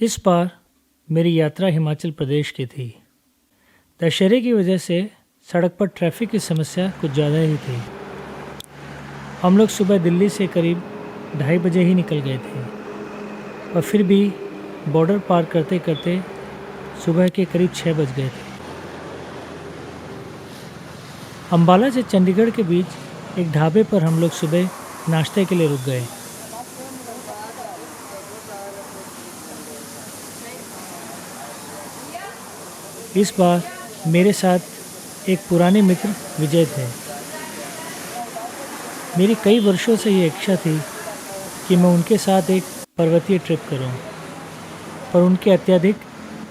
इस बार मेरी यात्रा हिमाचल प्रदेश की थी। दशहरे की वजह से सड़क पर ट्रैफिक की समस्या कुछ ज़्यादा ही थी। हम लोग सुबह दिल्ली से करीब 2:30 बजे ही निकल गए थे और फिर भी बॉर्डर पार करते करते सुबह के करीब 6 बज गए थे। अम्बाला से चंडीगढ़ के बीच एक ढाबे पर हम लोग सुबह नाश्ते के लिए रुक गए। इस बार मेरे साथ एक पुराने मित्र विजय थे। मेरी कई वर्षों से ये इच्छा थी कि मैं उनके साथ एक पर्वतीय ट्रिप करूं, पर उनके अत्यधिक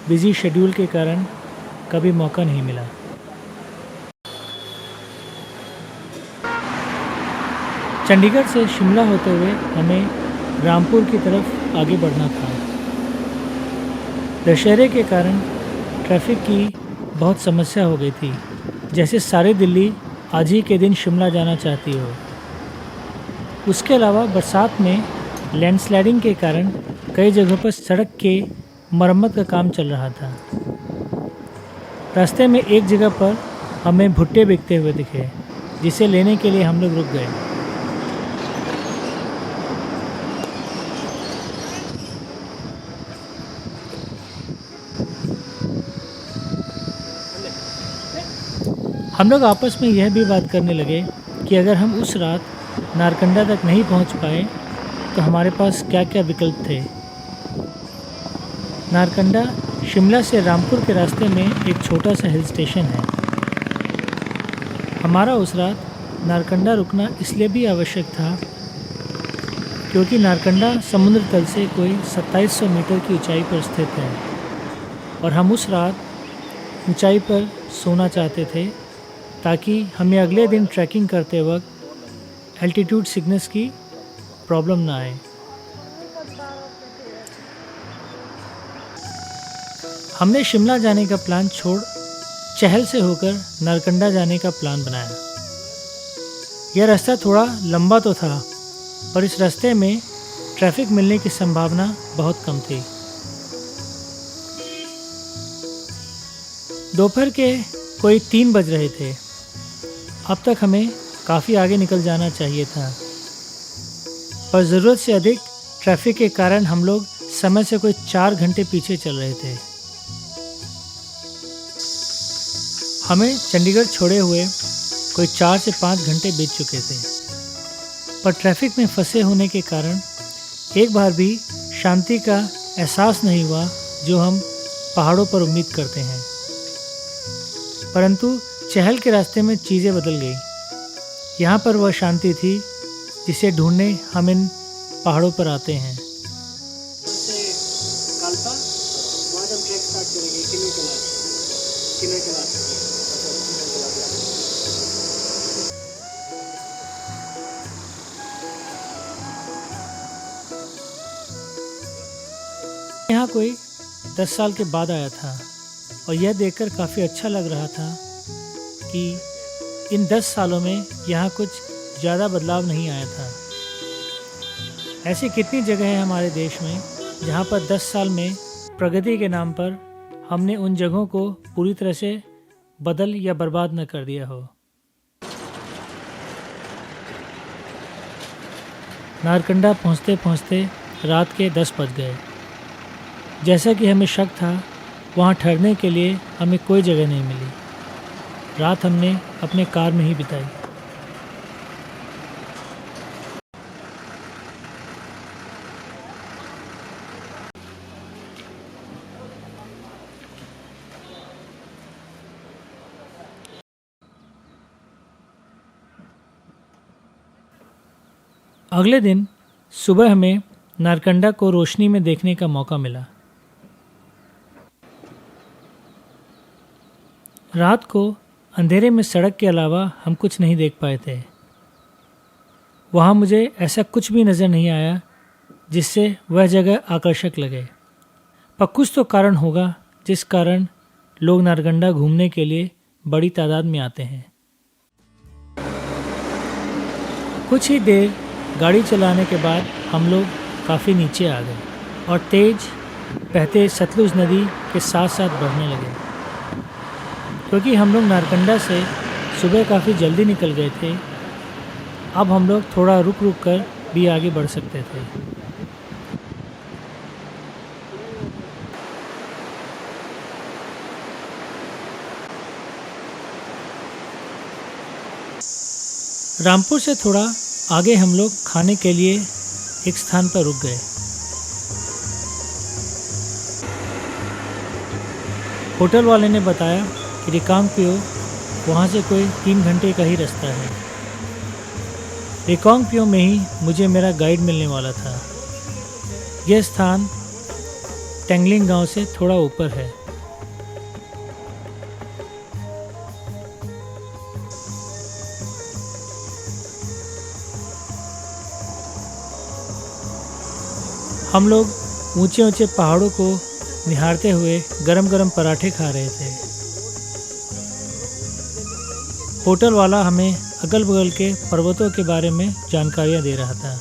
बिजी शेड्यूल के कारण कभी मौका नहीं मिला। चंडीगढ़ से शिमला होते हुए हमें रामपुर की तरफ आगे बढ़ना था। दशहरे के कारण ट्रैफिक की बहुत समस्या हो गई थी, जैसे सारी दिल्ली आज ही के दिन शिमला जाना चाहती हो। उसके अलावा बरसात में लैंडस्लाइडिंग के कारण कई जगहों पर सड़क के मरम्मत का काम चल रहा था। रास्ते में एक जगह पर हमें भुट्टे बिकते हुए दिखे, जिसे लेने के लिए हम लोग रुक गए। हम लोग आपस में यह भी बात करने लगे कि अगर हम उस रात नारकंडा तक नहीं पहुंच पाए तो हमारे पास क्या क्या विकल्प थे। नारकंडा शिमला से रामपुर के रास्ते में एक छोटा सा हिल स्टेशन है। हमारा उस रात नारकंडा रुकना इसलिए भी आवश्यक था क्योंकि नारकंडा समुद्र तल से कोई 2700 मीटर की ऊंचाई पर स्थित है और हम उस रात ऊंचाई पर सोना चाहते थे ताकि हमें अगले दिन ट्रैकिंग करते वक्त एल्टीट्यूड सिकनेस की प्रॉब्लम ना आए। हमने शिमला जाने का प्लान छोड़ चहल से होकर नारकंडा जाने का प्लान बनाया। यह रास्ता थोड़ा लंबा तो था, पर इस रास्ते में ट्रैफिक मिलने की संभावना बहुत कम थी। दोपहर के कोई 3 बज रहे थे। अब तक हमें काफ़ी आगे निकल जाना चाहिए था, पर ज़रूरत से अधिक ट्रैफिक के कारण हम लोग समय से कोई 4 घंटे पीछे चल रहे थे। हमें चंडीगढ़ छोड़े हुए कोई 4 से 5 घंटे बीत चुके थे, पर ट्रैफिक में फंसे होने के कारण एक बार भी शांति का एहसास नहीं हुआ जो हम पहाड़ों पर उम्मीद करते हैं। परंतु चहल के रास्ते में चीज़ें बदल गई। यहाँ पर वह शांति थी जिसे ढूंढने हम इन पहाड़ों पर आते हैं। यहाँ कोई 10 साल के बाद आया था और यह देखकर काफ़ी अच्छा लग रहा था कि इन 10 सालों में यहाँ कुछ ज़्यादा बदलाव नहीं आया था। ऐसी कितनी जगह हैं हमारे देश में जहाँ पर 10 साल में प्रगति के नाम पर हमने उन जगहों को पूरी तरह से बदल या बर्बाद न कर दिया हो। नारकंडा पहुँचते पहुँचते रात के 10 बज गए। जैसा कि हमें शक था, वहाँ ठहरने के लिए हमें कोई जगह नहीं मिली। रात हमने अपने कार में ही बिताई। अगले दिन सुबह हमें नारकंडा को रोशनी में देखने का मौका मिला। रात को अंधेरे में सड़क के अलावा हम कुछ नहीं देख पाए थे। वहाँ मुझे ऐसा कुछ भी नज़र नहीं आया जिससे वह जगह आकर्षक लगे, पर कुछ तो कारण होगा जिस कारण लोग नारकंडा घूमने के लिए बड़ी तादाद में आते हैं। कुछ ही देर गाड़ी चलाने के बाद हम लोग काफ़ी नीचे आ गए और तेज़ बहते सतलुज नदी के साथ साथ बढ़ने लगे। क्योंकि हम लोग नारकंडा से सुबह काफ़ी जल्दी निकल गए थे, अब हम लोग थोड़ा रुक रुक कर भी आगे बढ़ सकते थे। रामपुर से थोड़ा आगे हम लोग खाने के लिए एक स्थान पर रुक गए। होटल वाले ने बताया कि रिकांगपिओ वहाँ से कोई 3 घंटे का ही रास्ता है। रिकांगपिओ में ही मुझे मेरा गाइड मिलने वाला था। यह स्थान टेंगलिंग गांव से थोड़ा ऊपर है। हम लोग ऊंचे ऊंचे पहाड़ों को निहारते हुए गरम गरम पराठे खा रहे थे। होटल वाला हमें अगल बगल के पर्वतों के बारे में जानकारियाँ दे रहा था।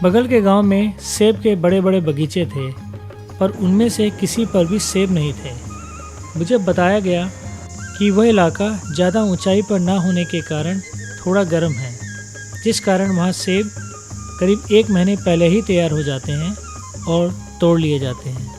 बगल के गांव में सेब के बड़े बड़े बगीचे थे, पर उनमें से किसी पर भी सेब नहीं थे। मुझे बताया गया कि वह इलाका ज़्यादा ऊंचाई पर ना होने के कारण थोड़ा गर्म है, जिस कारण वहाँ सेब करीब 1 महीने पहले ही तैयार हो जाते हैं और तोड़ लिए जाते हैं।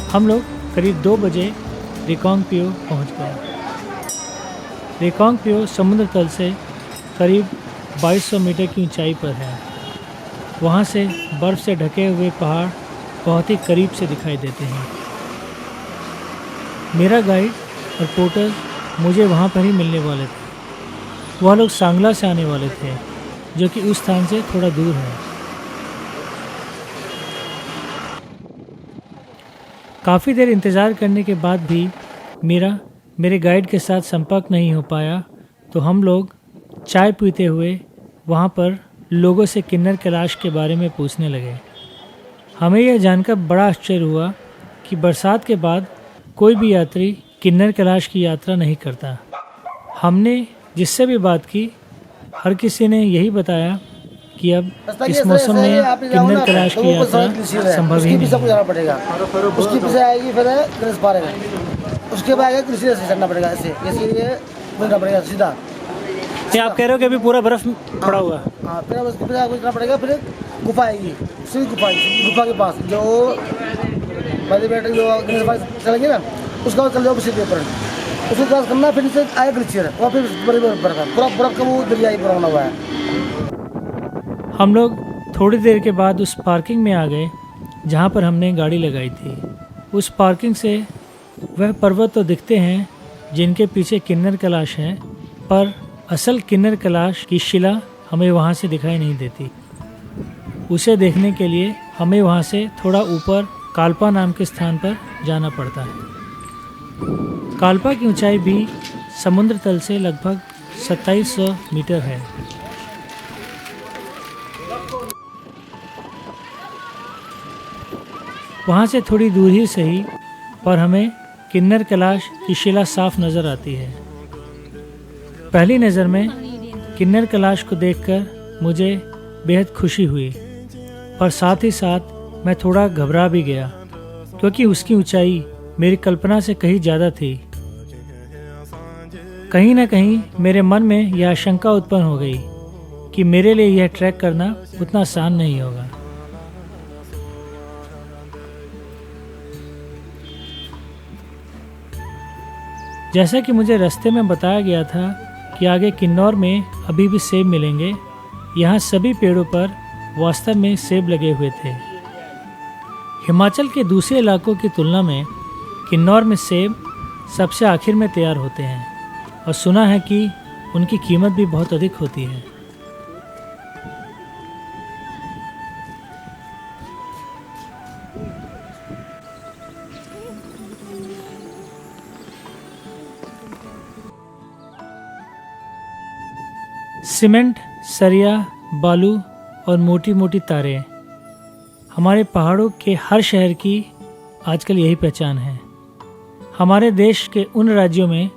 हम लोग करीब 2 बजे रिकांगपिओ पहुंच गए। रिकांगपिओ समुद्र तल से करीब 2200 मीटर की ऊंचाई पर है। वहां से बर्फ़ से ढके हुए पहाड़ बहुत ही करीब से दिखाई देते हैं। मेरा गाइड और पोर्टर मुझे वहां पर ही मिलने वाले थे। वह लोग सांगला से आने वाले थे, जो कि उस स्थान से थोड़ा दूर है। काफ़ी देर इंतज़ार करने के बाद भी मेरे गाइड के साथ संपर्क नहीं हो पाया, तो हम लोग चाय पीते हुए वहाँ पर लोगों से किन्नर कैलाश के बारे में पूछने लगे। हमें यह जानकर बड़ा आश्चर्य हुआ कि बरसात के बाद कोई भी यात्री किन्नर कैलाश की यात्रा नहीं करता। हमने जिससे भी बात की, हर किसी ने यही बताया कि अब इस मौसम में किन्नर कैलाश की यात्रा संभव ही नहीं है। पड़ेगा। उसकी पीछे आएगी फिर गणेश पारे में, उसके बाद आएगा कृषि से चढ़ना पड़ेगा, ऐसे मिलना पड़ेगा सीधा। ये आप कह रहे हो कि अभी पूरा बर्फ पड़ा हुआ? हाँ, फिर उसके पीछे आगे चढ़ना पड़ेगा। फिर गुफा आएगी, सीधी गुफा के पास जो पहले बैठे जो गणेश पारे चलेंगे ना, उसका बाद चल जाओ सीधे ऊपर, उसको क्रॉस करना। फिर नीचे आएगा ग्लेशियर, वहाँ फिर बड़ी बर्फ है, पूरा बर्फ का वो दरिया ही बना हुआ है। हम लोग थोड़ी देर के बाद उस पार्किंग में आ गए जहाँ पर हमने गाड़ी लगाई थी। उस पार्किंग से वह पर्वत तो दिखते हैं जिनके पीछे किन्नर कैलाश है, पर असल किन्नर कैलाश की शिला हमें वहाँ से दिखाई नहीं देती। उसे देखने के लिए हमें वहाँ से थोड़ा ऊपर काल्पा नाम के स्थान पर जाना पड़ता है। काल्पा की ऊंचाई भी समुद्र तल से लगभग 2700 मीटर है। वहाँ से थोड़ी दूर ही सही, पर हमें किन्नर कैलाश की शिला साफ नज़र आती है। पहली नज़र में किन्नर कैलाश को देखकर मुझे बेहद खुशी हुई, पर साथ ही साथ मैं थोड़ा घबरा भी गया, क्योंकि उसकी ऊंचाई मेरी कल्पना से कहीं ज़्यादा थी। कहीं ना कहीं मेरे मन में यह आशंका उत्पन्न हो गई कि मेरे लिए यह ट्रैक करना उतना आसान नहीं होगा। जैसा कि मुझे रास्ते में बताया गया था कि आगे किन्नौर में अभी भी सेब मिलेंगे, यहाँ सभी पेड़ों पर वास्तव में सेब लगे हुए थे। हिमाचल के दूसरे इलाकों की तुलना में किन्नौर में सेब सबसे आखिर में तैयार होते हैं और सुना है कि उनकी कीमत भी बहुत अधिक होती है। सीमेंट, सरिया, बालू और मोटी मोटी तारें हमारे पहाड़ों के हर शहर की आजकल यही पहचान है। हमारे देश के उन राज्यों में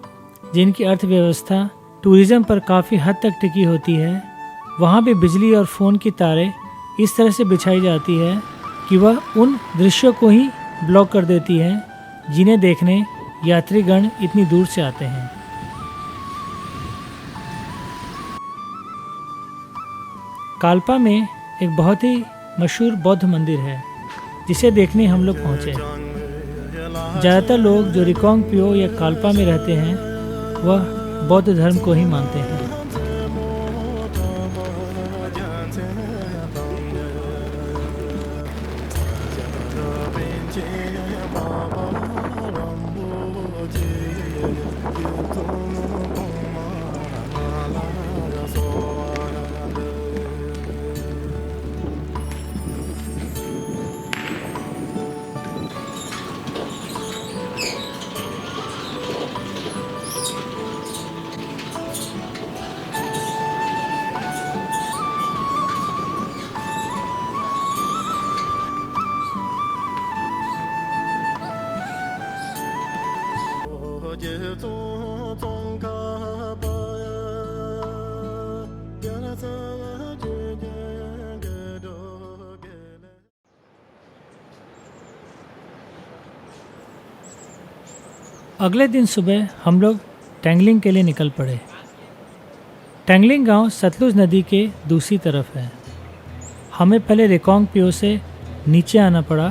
जिनकी अर्थव्यवस्था टूरिज्म पर काफ़ी हद तक टिकी होती है, वहाँ भी बिजली और फ़ोन की तारें इस तरह से बिछाई जाती है कि वह उन दृश्यों को ही ब्लॉक कर देती है जिन्हें देखने यात्रीगण इतनी दूर से आते हैं। काल्पा में एक बहुत ही मशहूर बौद्ध मंदिर है जिसे देखने हम लोग पहुँचे। ज़्यादातर लोग जो रिकोंगपिओ या काल्पा में रहते हैं वह बौद्ध धर्म को ही मानते हैं। अगले दिन सुबह हम लोग टेंगलिंग के लिए निकल पड़े। टेंगलिंग गांव सतलुज नदी के दूसरी तरफ है। हमें पहले रिकोंगपिओ से नीचे आना पड़ा,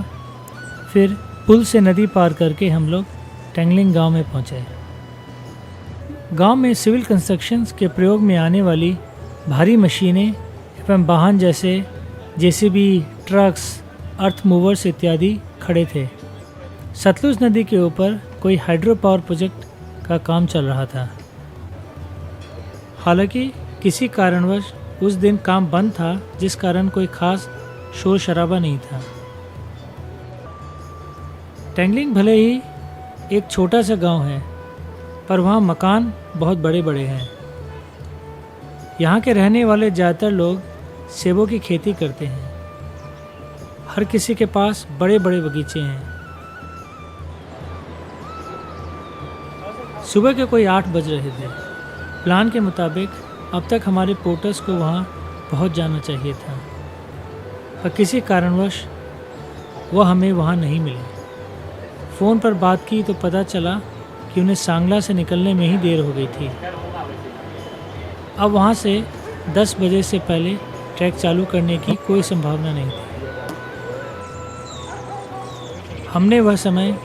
फिर पुल से नदी पार करके हम लोग टेंगलिंग गांव में पहुंचे। गांव में सिविल कंस्ट्रक्शंस के प्रयोग में आने वाली भारी मशीनें एवं वाहन जैसे जेसीबी, ट्रक्स, अर्थ मूवर्स इत्यादि खड़े थे। सतलुज नदी के ऊपर कोई हाइड्रो पावर प्रोजेक्ट का काम चल रहा था। हालांकि किसी कारणवश उस दिन काम बंद था, जिस कारण कोई खास शोर शराबा नहीं था। टेंगलिंग भले ही एक छोटा सा गांव है, पर वहाँ मकान बहुत बड़े बड़े हैं। यहाँ के रहने वाले ज़्यादातर लोग सेबों की खेती करते हैं। हर किसी के पास बड़े बड़े बगीचे हैं। सुबह के कोई 8 बज रहे थे। प्लान के मुताबिक अब तक हमारे पोर्टर्स को वहाँ पहुँच जाना चाहिए था, पर किसी कारणवश वह हमें वहाँ नहीं मिले। फ़ोन पर बात की तो पता चला कि उन्हें सांगला से निकलने में ही देर हो गई थी। अब वहाँ से 10 बजे से पहले ट्रैक चालू करने की कोई संभावना नहीं थी। हमने वह समय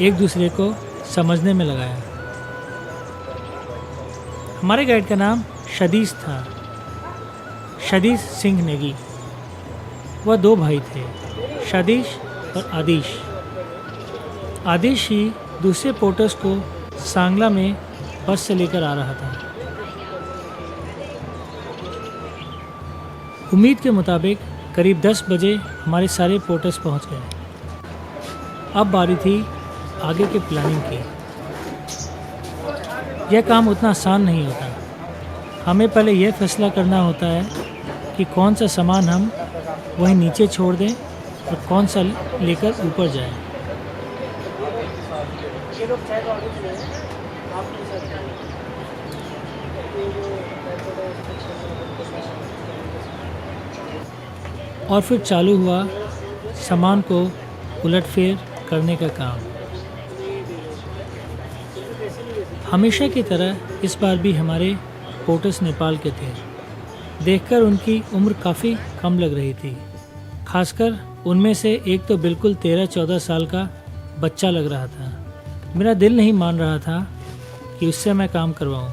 एक दूसरे को समझने में लगाया। हमारे गाइड का नाम शदीश था, शदीश सिंह नेगी। वह 2 भाई थे, शदीश और आदिश। आदिश ही दूसरे पोर्टर्स को सांगला में बस से लेकर आ रहा था। उम्मीद के मुताबिक करीब 10 बजे हमारे सारे पोर्टर्स पहुंच गए। अब बारी थी आगे के प्लानिंग की। यह काम उतना आसान नहीं होता। हमें पहले यह फैसला करना होता है कि कौन सा सामान हम वहीं नीचे छोड़ दें और कौन सा लेकर ऊपर जाए। और फिर चालू हुआ सामान को उलटफेर करने का काम। हमेशा की तरह इस बार भी हमारे पोर्टर्स नेपाल के थे। देखकर उनकी उम्र काफ़ी कम लग रही थी। खासकर उनमें से एक तो बिल्कुल 13-14 साल का बच्चा लग रहा था। मेरा दिल नहीं मान रहा था कि उससे मैं काम करवाऊं।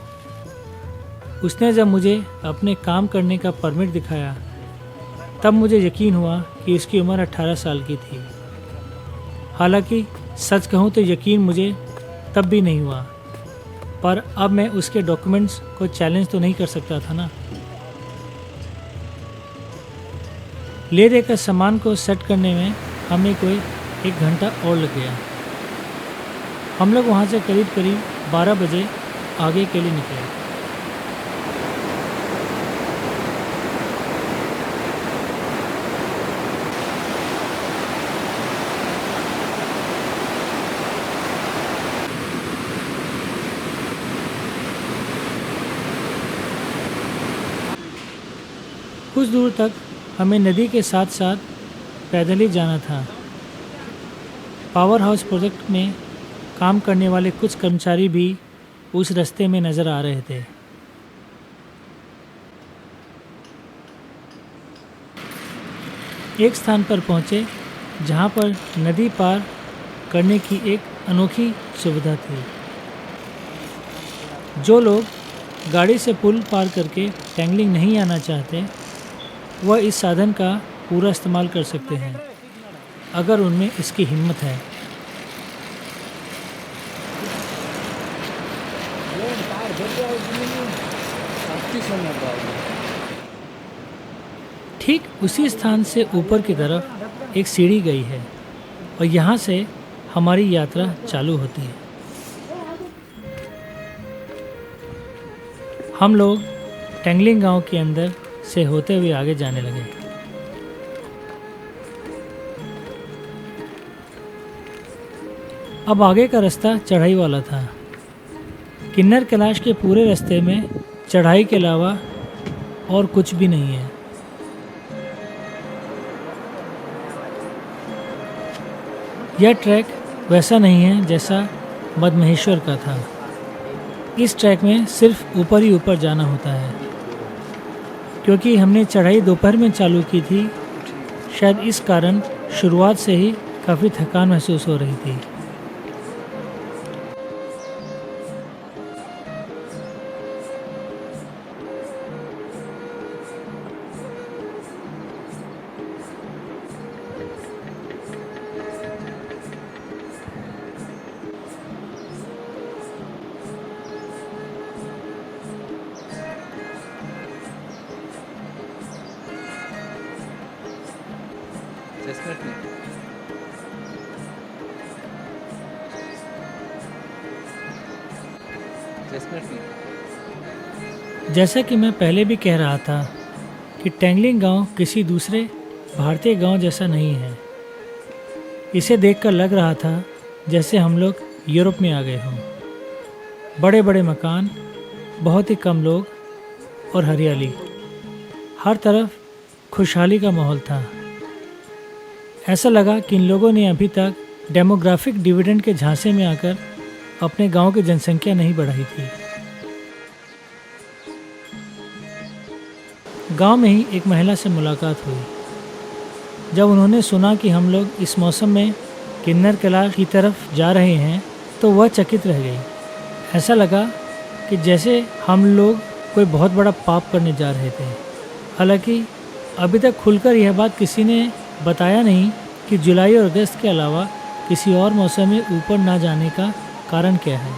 उसने जब मुझे अपने काम करने का परमिट दिखाया, तब मुझे यकीन हुआ कि उसकी उम्र 18 साल की थी। हालांकि सच कहूँ तो यकीन मुझे तब भी नहीं हुआ, पर अब मैं उसके डॉक्यूमेंट्स को चैलेंज तो नहीं कर सकता था ना। ले देकर सामान को सेट करने में हमें कोई 1 घंटा और लग गया। हम लोग वहाँ से करीब 12 बजे आगे के लिए निकले। कुछ दूर तक हमें नदी के साथ साथ पैदल ही जाना था। पावर हाउस प्रोजेक्ट में काम करने वाले कुछ कर्मचारी भी उस रास्ते में नज़र आ रहे थे। एक स्थान पर पहुँचे जहाँ पर नदी पार करने की एक अनोखी सुविधा थी। जो लोग गाड़ी से पुल पार करके टैंगलिंग नहीं आना चाहते, वह इस साधन का पूरा इस्तेमाल कर सकते हैं, अगर उनमें इसकी हिम्मत है। ठीक उसी स्थान से ऊपर की तरफ एक सीढ़ी गई है और यहाँ से हमारी यात्रा चालू होती है। हम लोग टैंगलिंग गांव के अंदर से होते हुए आगे जाने लगे। अब आगे का रास्ता चढ़ाई वाला था। किन्नर कैलाश के पूरे रास्ते में चढ़ाई के अलावा और कुछ भी नहीं है। यह ट्रैक वैसा नहीं है जैसा मदमहेश्वर का था। इस ट्रैक में सिर्फ ऊपर ही ऊपर जाना होता है। क्योंकि हमने चढ़ाई दोपहर में चालू की थी, शायद इस कारण शुरुआत से ही काफ़ी थकान महसूस हो रही थी। जैसा कि मैं पहले भी कह रहा था कि टैंगलिंग गांव किसी दूसरे भारतीय गांव जैसा नहीं है। इसे देखकर लग रहा था जैसे हम लोग यूरोप में आ गए हों। बड़े बड़े मकान, बहुत ही कम लोग और हरियाली। हर तरफ खुशहाली का माहौल था। ऐसा लगा कि इन लोगों ने अभी तक डेमोग्राफिक डिविडेंड के झांसे में आकर अपने गांव की जनसंख्या नहीं बढ़ाई थी। गांव में ही एक महिला से मुलाकात हुई। जब उन्होंने सुना कि हम लोग इस मौसम में किन्नर कैलाश की तरफ जा रहे हैं तो वह चकित रह गई। ऐसा लगा कि जैसे हम लोग कोई बहुत बड़ा पाप करने जा रहे थे। हालांकि अभी तक खुलकर यह बात किसी ने बताया नहीं कि जुलाई और अगस्त के अलावा किसी और मौसम में ऊपर ना जाने का कारण क्या है।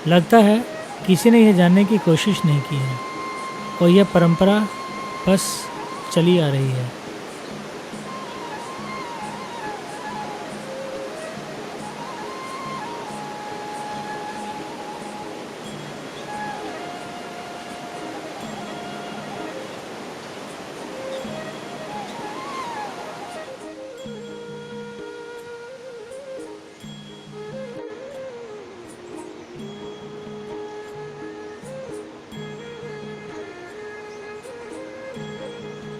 लगता है किसी ने यह जानने की कोशिश नहीं की है और यह परंपरा बस चली आ रही है।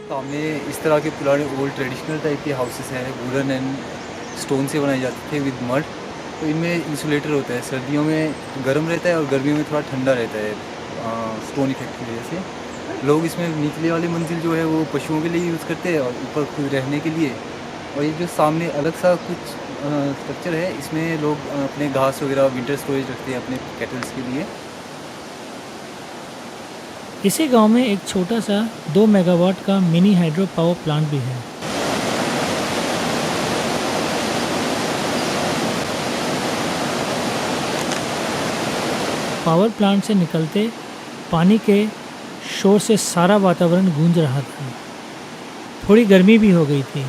सामने इस तरह के पुराने ओल्ड ट्रेडिशनल टाइप के हाउसेस हैं, वुडन एंड स्टोन से बनाए जाते थे विद मड। तो इनमें इंसुलेटर होता है, सर्दियों में गर्म रहता है और गर्मियों में थोड़ा ठंडा रहता है स्टोन इफेक्ट की वजह से। लोग इसमें निचले वाली मंजिल जो है वो पशुओं के लिए यूज़ करते हैं और ऊपर खुद रहने के लिए। और ये जो सामने अलग सा कुछ स्ट्रक्चर है, इसमें लोग अपने घास वगैरह विंटर स्टोरेज रखते हैं अपने कैटल्स के लिए। इसी गांव में एक छोटा सा 2 मेगावाट का मिनी हाइड्रो पावर प्लांट भी है। पावर प्लांट से निकलते पानी के शोर से सारा वातावरण गूंज रहा था। थोड़ी गर्मी भी हो गई थी,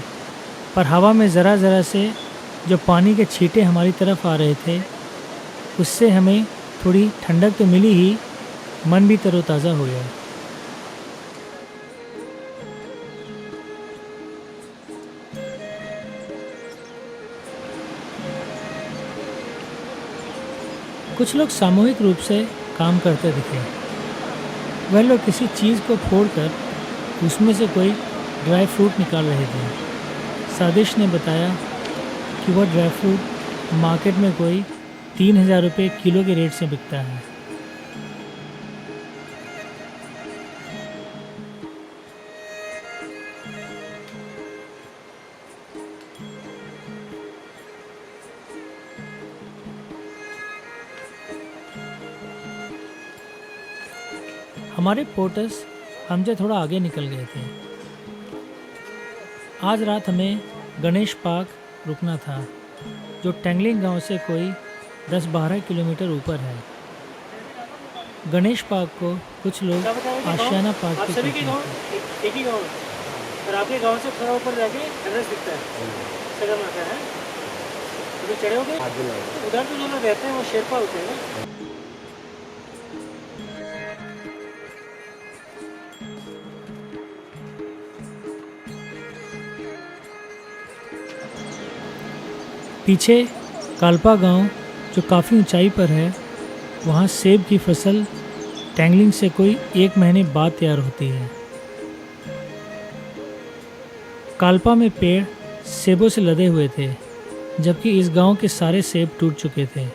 पर हवा में ज़रा ज़रा से जो पानी के छींटे हमारी तरफ आ रहे थे उससे हमें थोड़ी ठंडक तो मिली ही, मन भी तरोताज़ा हो गया। कुछ लोग सामूहिक रूप से काम करते दिखे। वह लोग किसी चीज़ को फोड़कर उसमें से कोई ड्राई फ्रूट निकाल रहे थे। सादिश ने बताया कि वह ड्राई फ्रूट मार्केट में कोई 3,000 रुपये किलो के रेट से बिकता है। हमारे पोर्टर्स हमसे थोड़ा आगे निकल गए थे। आज रात हमें गणेश पार्क रुकना था, जो टेंगलिंग गांव से कोई 10-12 किलोमीटर ऊपर है। गणेश पार्क को कुछ लोग आशियाना पार्क भी कहते हैं। एक ही गाँव है, और आपके गाँव से थोड़ा ऊपर जाके एड्रेस दिखता है, सगम आता है। तो चढ़े होगे उधर तो जो लोग रहते हैं वो शेरपा होते हैं ना। पीछे कालपा गांव जो काफ़ी ऊंचाई पर है, वहाँ सेब की फसल टेंगलिंग से कोई 1 महीने बाद तैयार होती है। कालपा में पेड़ सेबों से लदे हुए थे, जबकि इस गांव के सारे सेब टूट चुके थे।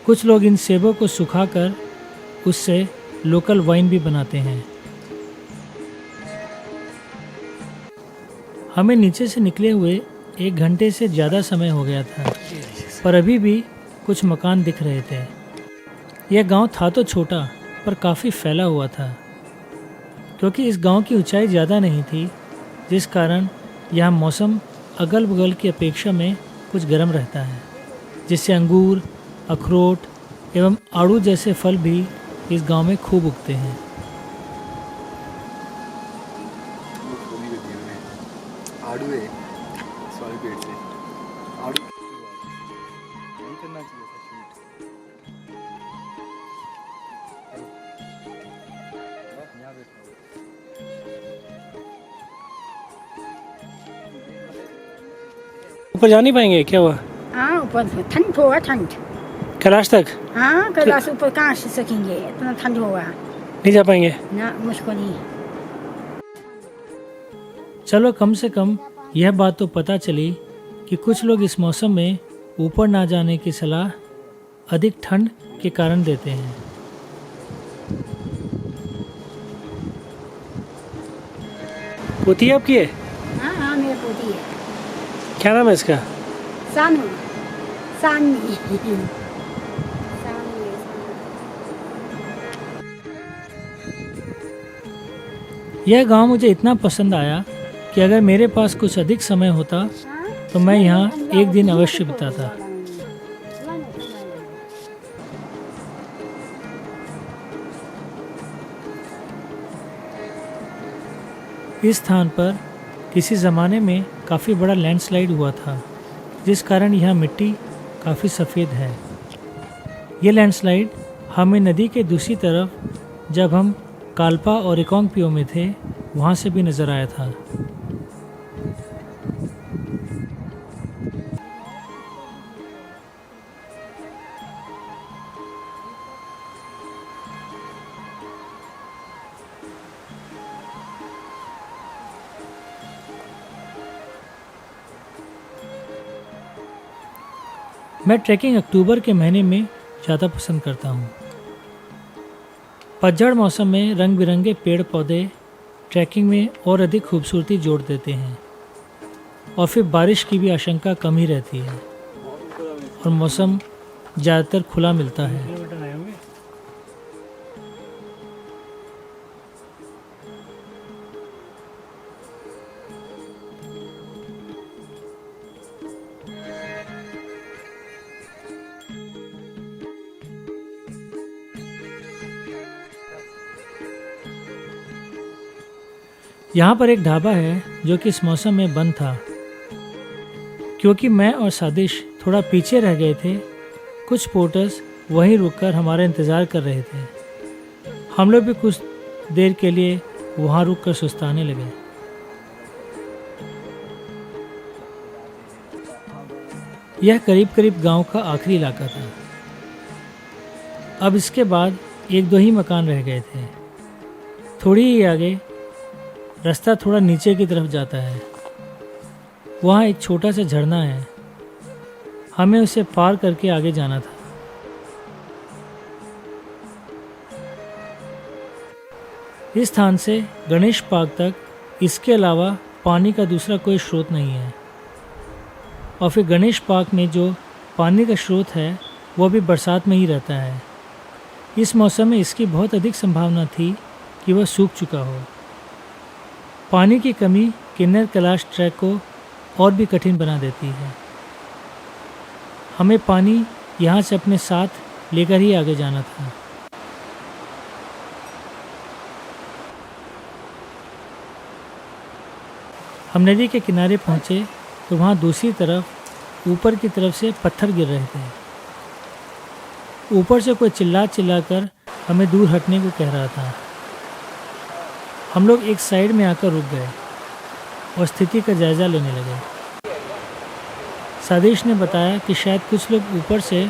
कुछ लोग इन सेबों को सुखाकर उससे लोकल वाइन भी बनाते हैं। हमें नीचे से निकले हुए 1 घंटे से ज़्यादा समय हो गया था, पर अभी भी कुछ मकान दिख रहे थे। यह गांव था तो छोटा, पर काफ़ी फैला हुआ था, क्योंकि इस गांव की ऊंचाई ज़्यादा नहीं थी, जिस कारण यहाँ मौसम अगल बगल की अपेक्षा में कुछ गर्म रहता है, जिससे अंगूर, अखरोट एवं आड़ू जैसे फल भी इस गांव में खूब उगते हैं। आड़ू है सॉरी पेड़ से आड़ू नहीं करना चाहिए था शूट। यहाँ बैठा ऊपर जा नहीं पाएंगे, क्या हुआ? हाँ, ऊपर ठंड होगा, ठंड। कैलाश तक हाँ, कैलाश ऊपर कहाँ से सकेंगे, इतना ठंड होगा नहीं जा पाएंगे। ना, मुश्किल ही। चलो कम से कम यह बात तो पता चली कि कुछ लोग इस मौसम में ऊपर ना जाने की सलाह अधिक ठंड के कारण देते हैं। पोती आपकी है? हाँ हाँ, मेरी पोती है। क्या नाम है इसका? सानू, सानी। यह गांव मुझे इतना पसंद आया कि अगर मेरे पास कुछ अधिक समय होता तो मैं यहाँ एक दिन अवश्य बिताता। इस स्थान पर किसी ज़माने में काफ़ी बड़ा लैंडस्लाइड हुआ था, जिस कारण यह मिट्टी काफ़ी सफ़ेद है। ये लैंडस्लाइड हमें नदी के दूसरी तरफ, जब हम कालपा और रिकोंगपियो में थे, वहाँ से भी नज़र आया था। मैं ट्रैकिंग अक्टूबर के महीने में ज़्यादा पसंद करता हूँ। पतझड़ मौसम में रंग बिरंगे पेड़ पौधे ट्रैकिंग में और अधिक खूबसूरती जोड़ देते हैं, और फिर बारिश की भी आशंका कम ही रहती है और मौसम ज़्यादातर खुला मिलता है। यहाँ पर एक ढाबा है जो कि इस मौसम में बंद था, क्योंकि मैं और सादिश थोड़ा पीछे रह गए थे। कुछ पोर्टर्स वहीं रुककर हमारा इंतज़ार कर रहे थे। हम लोग भी कुछ देर के लिए वहाँ रुककर सुस्ताने लगे। यह करीब करीब गांव का आखिरी इलाका था। अब इसके बाद एक दो ही मकान रह गए थे। थोड़ी ही आगे रास्ता थोड़ा नीचे की तरफ जाता है। वहाँ एक छोटा सा झरना है। हमें उसे पार करके आगे जाना था। इस स्थान से गणेश पार्क तक इसके अलावा पानी का दूसरा कोई स्रोत नहीं है। और फिर गणेश पार्क में जो पानी का स्रोत है वो भी बरसात में ही रहता है। इस मौसम में इसकी बहुत अधिक संभावना थी कि वह सूख चुका हो। पानी की कमी किन्नर कैलाश ट्रैक को और भी कठिन बना देती है। हमें पानी यहाँ से अपने साथ लेकर ही आगे जाना था। हम नदी के किनारे पहुँचे तो वहाँ दूसरी तरफ ऊपर की तरफ से पत्थर गिर रहे थे। ऊपर से कोई चिल्ला कर हमें दूर हटने को कह रहा था। हम लोग एक साइड में आकर रुक गए और स्थिति का जायज़ा लेने लगे। सादिश ने बताया कि शायद कुछ लोग ऊपर से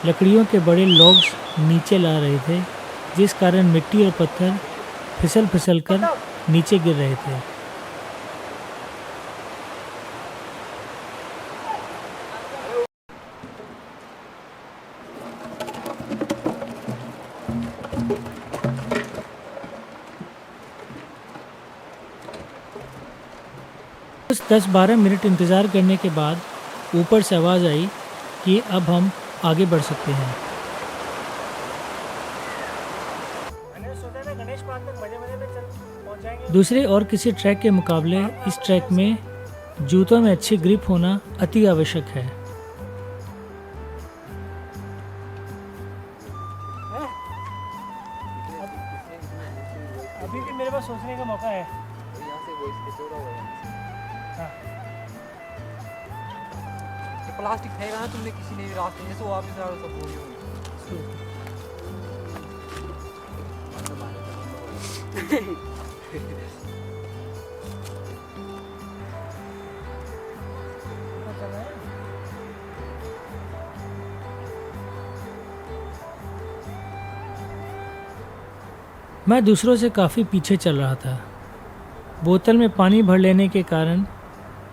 लकड़ियों के बड़े लॉग्स नीचे ला रहे थे, जिस कारण मिट्टी और पत्थर फिसल कर नीचे गिर रहे थे। कुछ 10-12 मिनट इंतज़ार करने के बाद ऊपर से आवाज़ आई कि अब हम आगे बढ़ सकते हैं। मैंने सोचा था गणेश पार्क तक मजे में पहुंच जाएंगे। दूसरे और किसी ट्रैक के मुकाबले इस ट्रैक में जूतों में अच्छी ग्रिप होना अति आवश्यक है। अभी भी मेरे पास सोचने का मौका है। प्लास्टिक फेंका ना तुमने किसी ने रास्ते में, तो वापस आ सब हो गया। मैं दूसरों से काफ़ी पीछे चल रहा था। बोतल में पानी भर लेने के कारण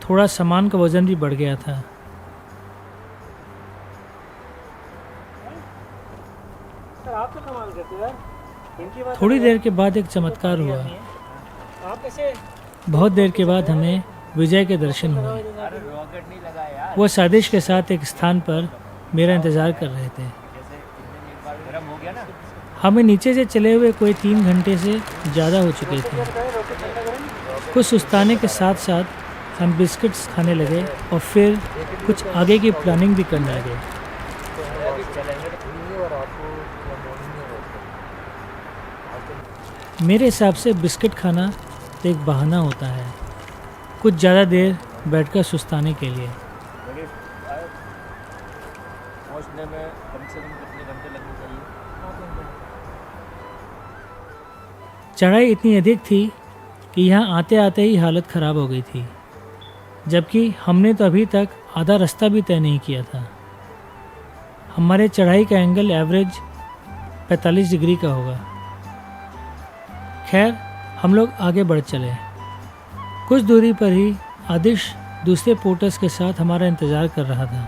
थोड़ा सामान का वज़न भी बढ़ गया था। आप तो कमाल करते हो यार। इनकी बात थोड़ी देर के बाद एक चमत्कार हुआ। आप कैसे बहुत देर के बाद हमें विजय के दर्शन हुए। वो सादिश के साथ एक स्थान पर मेरा इंतज़ार कर रहे थे। हमें नीचे से चले हुए कोई 3 घंटे से ज़्यादा हो चुके थे। कुछ सुस्ताने के साथ साथ हम बिस्किट्स खाने लगे और फिर कुछ आगे की प्लानिंग भी करने लगे। मेरे हिसाब से बिस्किट खाना तो एक बहाना होता है कुछ ज़्यादा देर बैठकर सुस्ताने के लिए। पहुंचने में कम से कम कितने घंटे लगने चाहिए? चढ़ाई इतनी अधिक थी कि यहाँ आते आते ही हालत ख़राब हो गई थी, जबकि हमने तो अभी तक आधा रास्ता भी तय नहीं किया था। हमारे चढ़ाई का एंगल एवरेज 45 डिग्री का होगा। खैर, हम लोग आगे बढ़ चले। कुछ दूरी पर ही आदिश दूसरे पोर्टर्स के साथ हमारा इंतज़ार कर रहा था।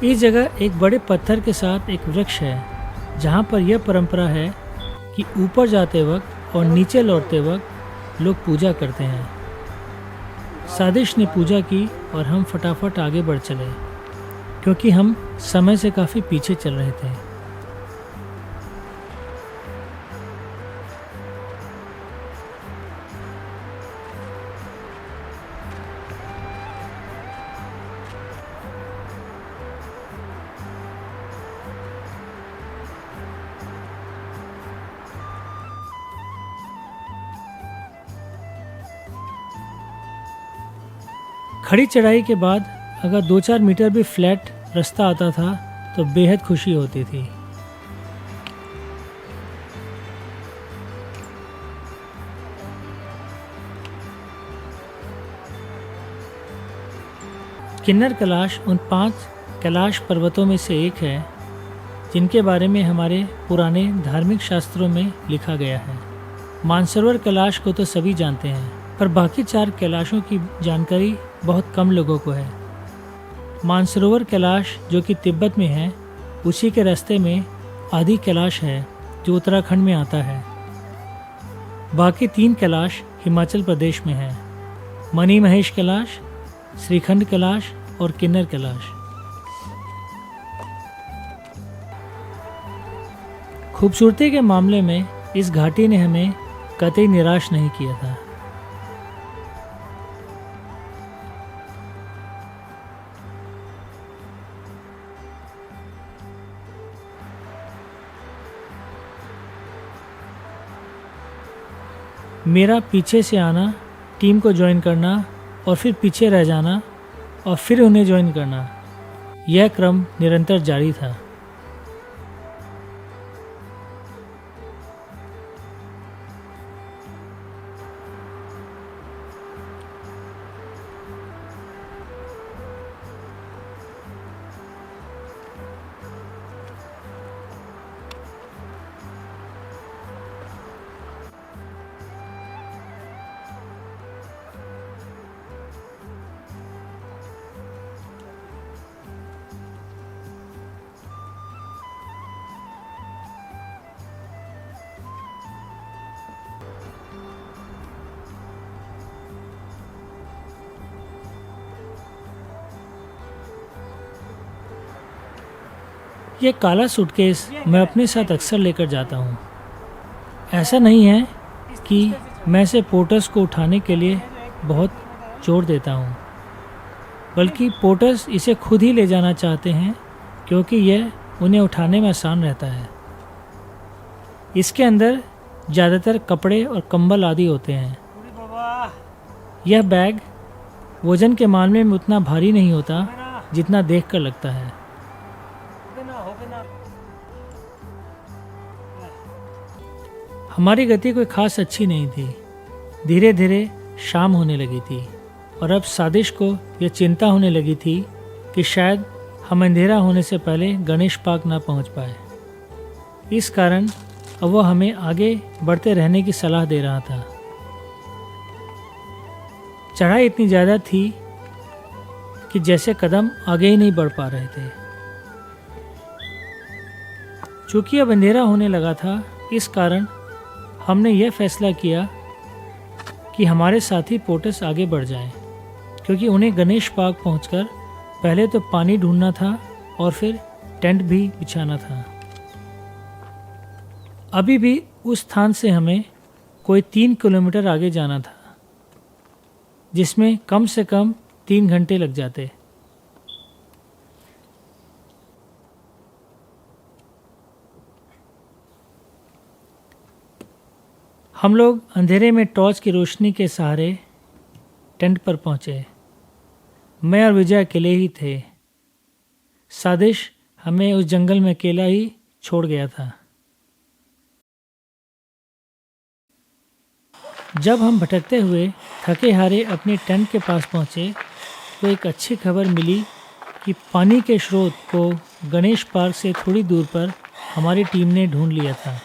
इस जगह एक बड़े पत्थर के साथ एक वृक्ष है, जहाँ पर यह परंपरा है कि ऊपर जाते वक्त और नीचे लौटते वक्त लोग पूजा करते हैं। सादिश ने पूजा की और हम फटाफट आगे बढ़ चले, क्योंकि हम समय से काफ़ी पीछे चल रहे थे। खड़ी चढ़ाई के बाद अगर 2-4 मीटर भी फ्लैट रास्ता आता था तो बेहद खुशी होती थी। किन्नर कैलाश उन 5 कैलाश पर्वतों में से एक है जिनके बारे में हमारे पुराने धार्मिक शास्त्रों में लिखा गया है। मानसरोवर कैलाश को तो सभी जानते हैं, पर बाकी 4 कैलाशों की जानकारी बहुत कम लोगों को है। मानसरोवर कैलाश जो कि तिब्बत में है, उसी के रास्ते में आदि कैलाश है जो उत्तराखंड में आता है। बाकी 3 कैलाश हिमाचल प्रदेश में हैं, मणि महेश कैलाश, श्रीखंड कैलाश और किन्नर कैलाश। खूबसूरती के मामले में इस घाटी ने हमें कतई निराश नहीं किया था। मेरा पीछे से आना, टीम को ज्वाइन करना और फिर पीछे रह जाना और फिर उन्हें ज्वाइन करना, यह क्रम निरंतर जारी था। यह काला सूटकेस मैं अपने साथ अक्सर लेकर जाता हूँ। ऐसा नहीं है कि मैं इसे पोर्टर्स को उठाने के लिए बहुत जोर देता हूँ, बल्कि पोर्टर्स इसे खुद ही ले जाना चाहते हैं क्योंकि यह उन्हें उठाने में आसान रहता है। इसके अंदर ज़्यादातर कपड़े और कंबल आदि होते हैं। यह बैग वज़न के मामले में उतना भारी नहीं होता जितना देखकर लगता है। हमारी गति कोई खास अच्छी नहीं थी। धीरे धीरे शाम होने लगी थी और अब सादिश को यह चिंता होने लगी थी कि शायद हम अंधेरा होने से पहले गणेश पार्क ना पहुंच पाए। इस कारण अब वह हमें आगे बढ़ते रहने की सलाह दे रहा था। चढ़ाई इतनी ज़्यादा थी कि जैसे कदम आगे ही नहीं बढ़ पा रहे थे। चूँकि अब अंधेरा होने लगा था, इस कारण हमने यह फैसला किया कि हमारे साथी पोर्टर्स आगे बढ़ जाएं, क्योंकि उन्हें गणेश पार्क पहुंचकर पहले तो पानी ढूंढना था और फिर टेंट भी बिछाना था। अभी भी उस स्थान से हमें कोई 3 किलोमीटर आगे जाना था, जिसमें कम से कम 3 घंटे लग जाते। हम लोग अंधेरे में टॉर्च की रोशनी के सहारे टेंट पर पहुंचे। मैं और विजय अकेले ही थे। सादिश हमें उस जंगल में अकेला ही छोड़ गया था। जब हम भटकते हुए थके हारे अपने टेंट के पास पहुंचे तो एक अच्छी खबर मिली कि पानी के स्रोत को गणेश पार्क से थोड़ी दूर पर हमारी टीम ने ढूंढ लिया था।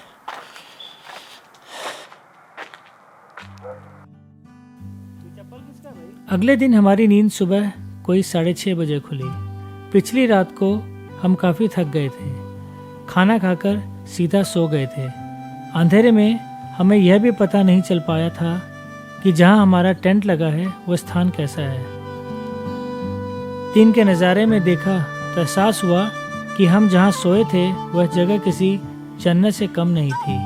अगले दिन हमारी नींद सुबह कोई 6:30 बजे खुली। पिछली रात को हम काफ़ी थक गए थे। खाना खाकर सीधा सो गए थे। अंधेरे में हमें यह भी पता नहीं चल पाया था कि जहां हमारा टेंट लगा है वह स्थान कैसा है। दिन के नज़ारे में देखा तो एहसास हुआ कि हम जहां सोए थे वह जगह किसी जन्नत से कम नहीं थी।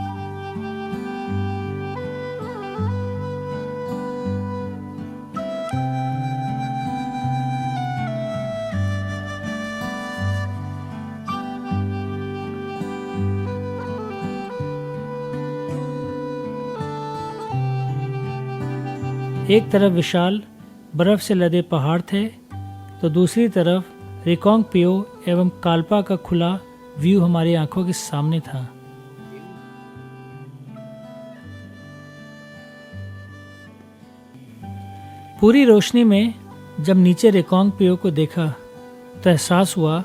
एक तरफ विशाल बर्फ़ से लदे पहाड़ थे तो दूसरी तरफ रिकोंग पियो एवं काल्पा का खुला व्यू हमारी आंखों के सामने था। पूरी रोशनी में जब नीचे रिकोंग पियो को देखा तो एहसास हुआ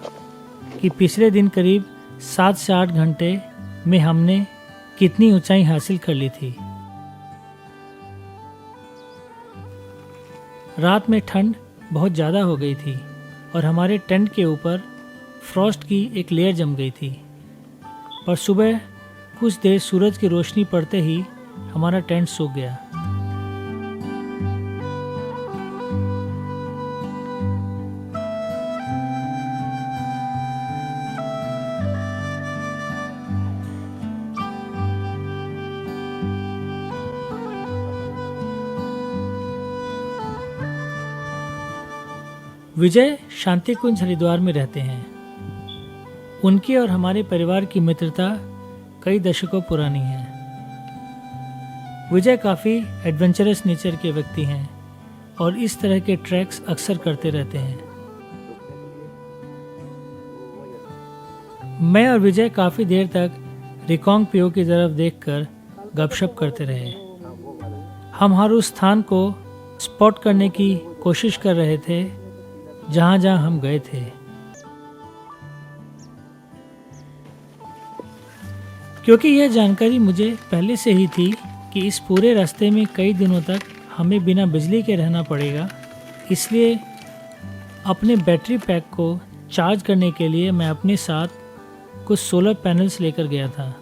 कि पिछले दिन करीब 7 से 8 घंटे में हमने कितनी ऊंचाई हासिल कर ली थी। रात में ठंड बहुत ज़्यादा हो गई थी और हमारे टेंट के ऊपर फ्रॉस्ट की एक लेयर जम गई थी, पर सुबह कुछ देर सूरज की रोशनी पड़ते ही हमारा टेंट सूख गया। विजय शांति कुंज हरिद्वार में रहते हैं। उनकी और हमारे परिवार की मित्रता कई दशकों पुरानी है। विजय काफ़ी एडवेंचरस नेचर के व्यक्ति हैं और इस तरह के ट्रैक्स अक्सर करते रहते हैं। मैं और विजय काफ़ी देर तक रिकोंग पियो की तरफ देखकर गपशप करते रहे। हम हर उस स्थान को स्पॉट करने की कोशिश कर रहे थे जहाँ जहाँ हम गए थे। क्योंकि यह जानकारी मुझे पहले से ही थी कि इस पूरे रास्ते में कई दिनों तक हमें बिना बिजली के रहना पड़ेगा, इसलिए अपने बैटरी पैक को चार्ज करने के लिए मैं अपने साथ कुछ सोलर पैनल्स लेकर गया था।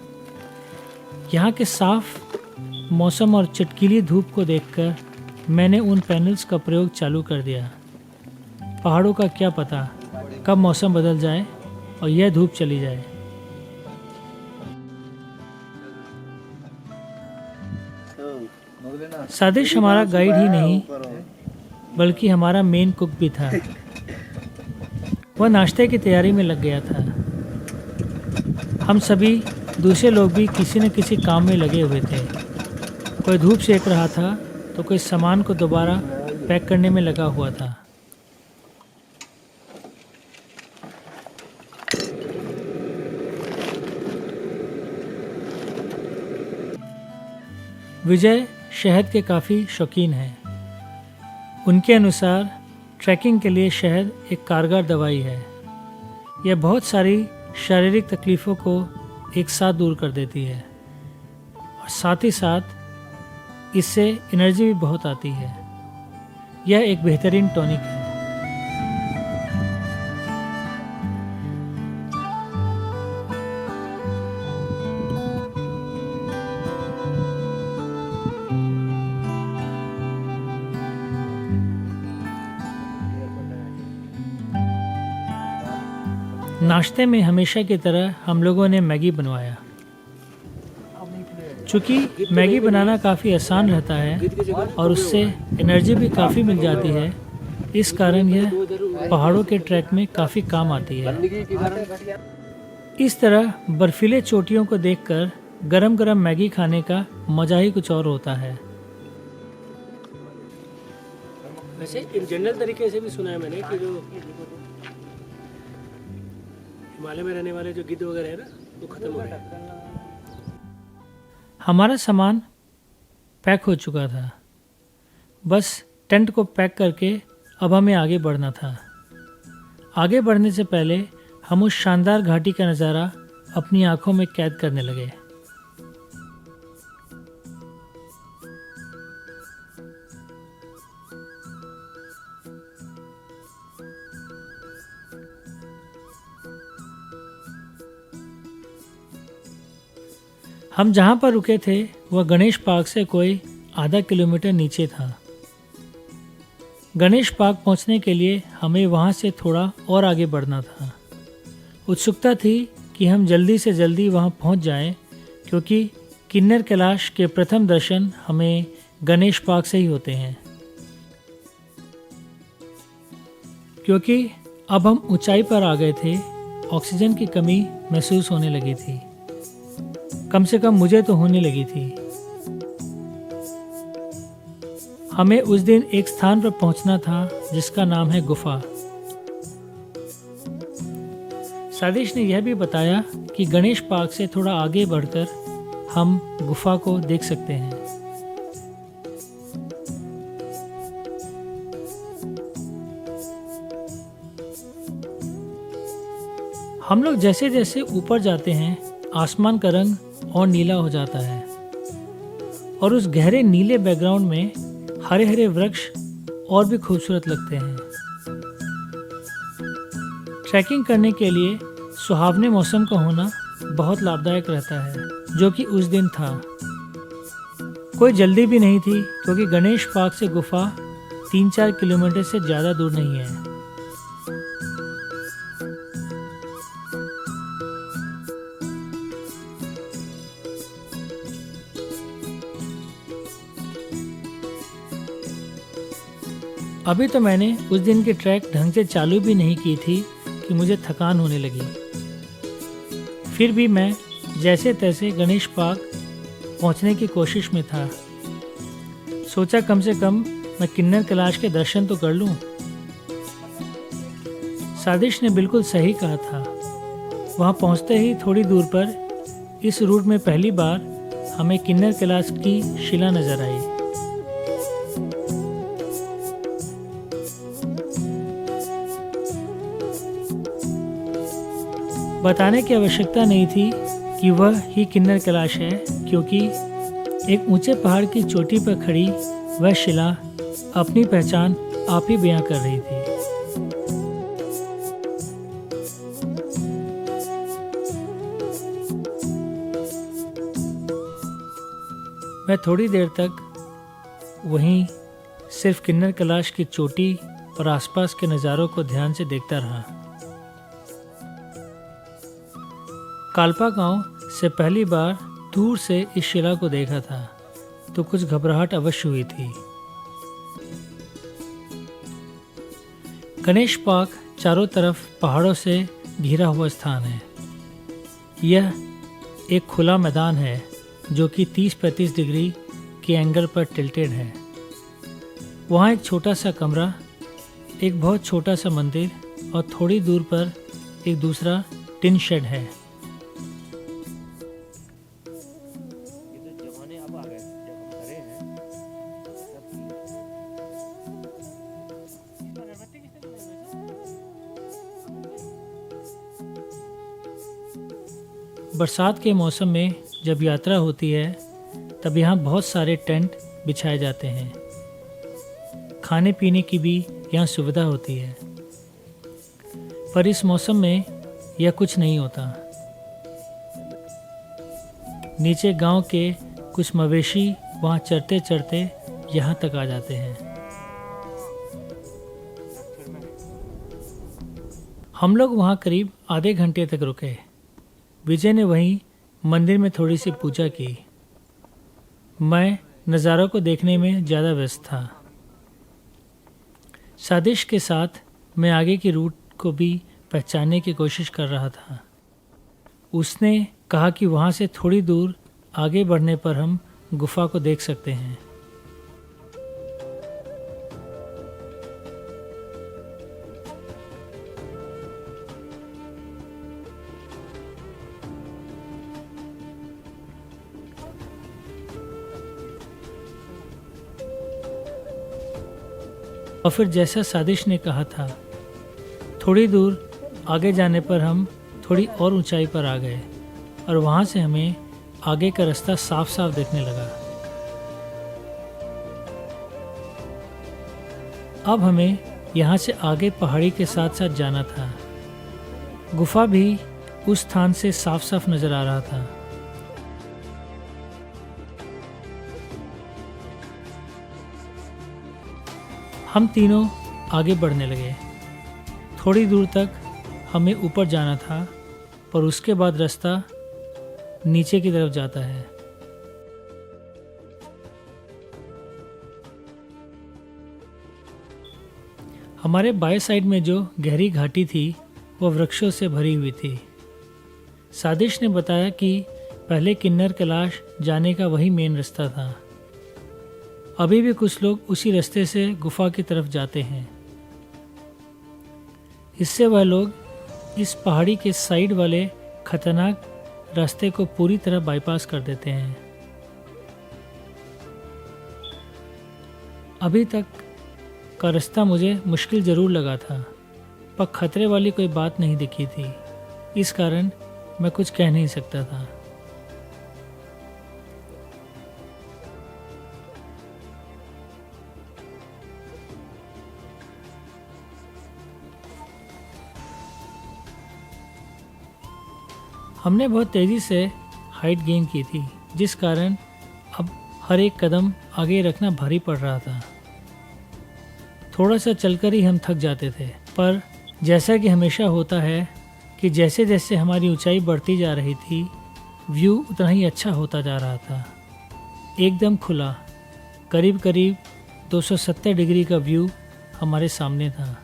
यहाँ के साफ मौसम और चटकीली धूप को देखकर मैंने उन पैनल्स का प्रयोग चालू कर दिया। पहाड़ों का क्या पता कब मौसम बदल जाए और यह धूप चली जाए। सादिश हमारा गाइड ही नहीं बल्कि हमारा मेन कुक भी था। वह नाश्ते की तैयारी में लग गया था। हम सभी दूसरे लोग भी किसी न किसी काम में लगे हुए थे। कोई धूप सेक रहा था तो कोई सामान को दोबारा पैक करने में लगा हुआ था। विजय शहद के काफ़ी शौकीन हैं। उनके अनुसार ट्रैकिंग के लिए शहद एक कारगर दवाई है। यह बहुत सारी शारीरिक तकलीफ़ों को एक साथ दूर कर देती है और साथ ही साथ इससे एनर्जी भी बहुत आती है। यह एक बेहतरीन टॉनिक है। नाश्ते में हमेशा की तरह हम लोगों ने मैगी बनवाया। चूँकि मैगी बनाना काफ़ी आसान रहता है और उससे एनर्जी भी काफ़ी मिल जाती है, इस कारण यह पहाड़ों के ट्रैक में काफ़ी काम आती है। इस तरह बर्फीले चोटियों को देखकर गरम गरम मैगी खाने का मज़ा ही कुछ और होता है। वैसे इन जनरल तरीके से भी सुना है मैंने कि जो हिमालय में रहने वाले जो गिद्ध वगैरह है ना, वो खत्म हो गए। हमारा सामान पैक हो चुका था, बस टेंट को पैक करके अब हमें आगे बढ़ना था। आगे बढ़ने से पहले हम उस शानदार घाटी का नज़ारा अपनी आंखों में कैद करने लगे। हम जहाँ पर रुके थे वह गणेश पार्क से कोई आधा किलोमीटर नीचे था। गणेश पार्क पहुँचने के लिए हमें वहाँ से थोड़ा और आगे बढ़ना था। उत्सुकता थी कि हम जल्दी से जल्दी वहाँ पहुँच जाएं, क्योंकि किन्नर कैलाश के प्रथम दर्शन हमें गणेश पार्क से ही होते हैं। क्योंकि अब हम ऊंचाई पर आ गए थे, ऑक्सीजन की कमी महसूस होने लगी थी। कम से कम मुझे तो होने लगी थी। हमें उस दिन एक स्थान पर पहुंचना था जिसका नाम है गुफा। सादिश ने यह भी बताया कि गणेश पार्क से थोड़ा आगे बढ़कर हम गुफा को देख सकते हैं। हम लोग जैसे जैसे ऊपर जाते हैं आसमान का रंग और नीला हो जाता है और उस गहरे नीले बैकग्राउंड में हरे हरे वृक्ष और भी खूबसूरत लगते हैं। ट्रैकिंग करने के लिए सुहावने मौसम का होना बहुत लाभदायक रहता है, जो कि उस दिन था। कोई जल्दी भी नहीं थी क्योंकि गणेश पार्क से गुफा 3-4 किलोमीटर से ज़्यादा दूर नहीं है। अभी तो मैंने उस दिन की ट्रैक ढंग से चालू भी नहीं की थी कि मुझे थकान होने लगी। फिर भी मैं जैसे तैसे गणेश पार्क पहुंचने की कोशिश में था। सोचा कम से कम मैं किन्नर कैलाश के दर्शन तो कर लूं। सादिश ने बिल्कुल सही कहा था। वहां पहुंचते ही थोड़ी दूर पर इस रूट में पहली बार हमें किन्नर कैलाश की शिला नजर आई। बताने की आवश्यकता नहीं थी कि वह ही किन्नर कैलाश है, क्योंकि एक ऊंचे पहाड़ की चोटी पर खड़ी वह शिला अपनी पहचान आप ही बयां कर रही थी। मैं थोड़ी देर तक वहीं सिर्फ किन्नर कैलाश की चोटी और आसपास के नज़ारों को ध्यान से देखता रहा। कालपा गांव से पहली बार दूर से इस शिला को देखा था तो कुछ घबराहट अवश्य हुई थी। गणेश पार्क चारों तरफ पहाड़ों से घिरा हुआ स्थान है। यह एक खुला मैदान है जो कि 30-35 डिग्री के एंगल पर टिल्टेड है। वहाँ एक छोटा सा कमरा, एक बहुत छोटा सा मंदिर और थोड़ी दूर पर एक दूसरा टिन शेड है। बरसात के मौसम में जब यात्रा होती है तब यहाँ बहुत सारे टेंट बिछाए जाते हैं। खाने पीने की भी यहाँ सुविधा होती है, पर इस मौसम में यह कुछ नहीं होता। नीचे गांव के कुछ मवेशी वहाँ चरते चरते यहाँ तक आ जाते हैं। हम लोग वहाँ करीब आधे घंटे तक रुके। विजय ने वहीं मंदिर में थोड़ी सी पूजा की। मैं नज़ारों को देखने में ज़्यादा व्यस्त था। सादिश के साथ मैं आगे की रूट को भी पहचानने की कोशिश कर रहा था। उसने कहा कि वहाँ से थोड़ी दूर आगे बढ़ने पर हम गुफा को देख सकते हैं। और फिर जैसा सादिश ने कहा था, थोड़ी दूर आगे जाने पर हम थोड़ी और ऊंचाई पर आ गए और वहाँ से हमें आगे का रास्ता साफ साफ दिखने लगा। अब हमें यहाँ से आगे पहाड़ी के साथ साथ जाना था। गुफा भी उस स्थान से साफ साफ नजर आ रहा था। हम तीनों आगे बढ़ने लगे। थोड़ी दूर तक हमें ऊपर जाना था, पर उसके बाद रास्ता नीचे की तरफ जाता है। हमारे बाएं साइड में जो गहरी घाटी थी वह वृक्षों से भरी हुई थी। सादिश ने बताया कि पहले किन्नर कैलाश जाने का वही मेन रास्ता था अभी भी कुछ लोग उसी रास्ते से गुफा की तरफ जाते हैं। इससे वह लोग इस पहाड़ी के साइड वाले खतरनाक रास्ते को पूरी तरह बाईपास कर देते हैं। अभी तक का रास्ता मुझे मुश्किल ज़रूर लगा था, पर खतरे वाली कोई बात नहीं दिखी थी, इस कारण मैं कुछ कह नहीं सकता था। हमने बहुत तेज़ी से हाइट गेन की थी, जिस कारण अब हर एक कदम आगे रखना भारी पड़ रहा था। थोड़ा सा चलकर ही हम थक जाते थे, पर जैसा कि हमेशा होता है कि जैसे जैसे हमारी ऊंचाई बढ़ती जा रही थी, व्यू उतना ही अच्छा होता जा रहा था। एकदम खुला, करीब करीब 270 डिग्री का व्यू हमारे सामने था।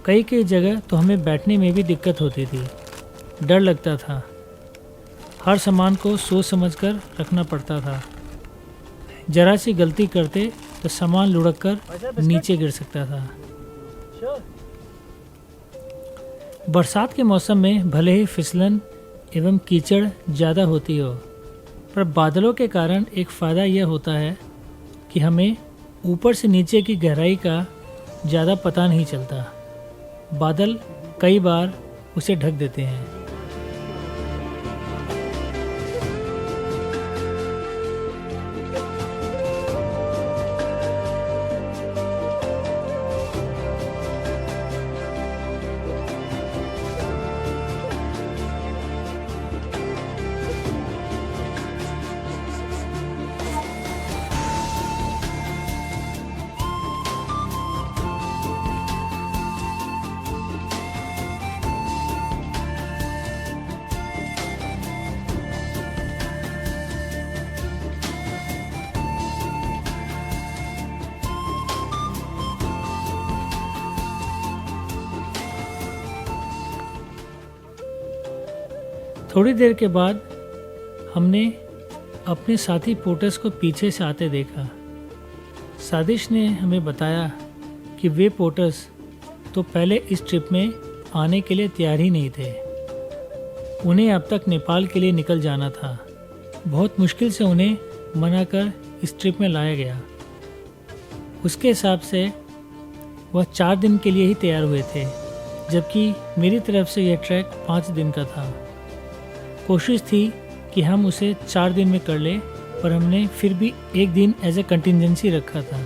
कई कई जगह तो हमें बैठने में भी दिक्कत होती थी, डर लगता था। हर सामान को सोच समझकर रखना पड़ता था। जरा सी गलती करते तो सामान लुढ़क कर नीचे गिर सकता था। बरसात के मौसम में भले ही फिसलन एवं कीचड़ ज़्यादा होती हो, पर बादलों के कारण एक फ़ायदा यह होता है कि हमें ऊपर से नीचे की गहराई का ज़्यादा पता नहीं चलता। बादल कई बार उसे ढक देते हैं। थोड़ी देर के बाद हमने अपने साथी पोर्टर्स को पीछे से आते देखा। सादिश ने हमें बताया कि वे पोर्टर्स तो पहले इस ट्रिप में आने के लिए तैयार ही नहीं थे। उन्हें अब तक नेपाल के लिए निकल जाना था। बहुत मुश्किल से उन्हें मना कर इस ट्रिप में लाया गया। उसके हिसाब से वह 4 दिन के लिए ही तैयार हुए थे, जबकि मेरी तरफ से यह ट्रैक 5 दिन का था। कोशिश थी कि हम उसे 4 दिन में कर लें, पर हमने फिर भी 1 दिन एज ए कंटिजेंसी रखा था।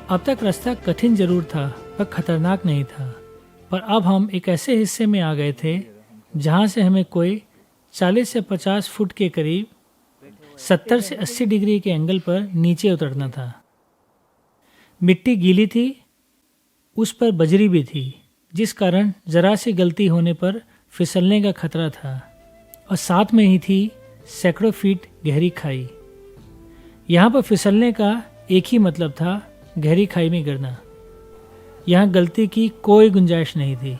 अब तक रास्ता कठिन जरूर था, पर खतरनाक नहीं था। पर अब हम एक ऐसे हिस्से में आ गए थे जहां से हमें कोई 40 से 50 फुट के करीब 70 से 80 डिग्री के एंगल पर नीचे उतरना था। मिट्टी गीली थी, उस पर बजरी भी थी, जिस कारण जरा सी गलती होने पर फिसलने का खतरा था। और साथ में ही थी सैकड़ों फीट गहरी खाई। यहाँ पर फिसलने का एक ही मतलब था, गहरी खाई में गिरना। यहाँ गलती की कोई गुंजाइश नहीं थी।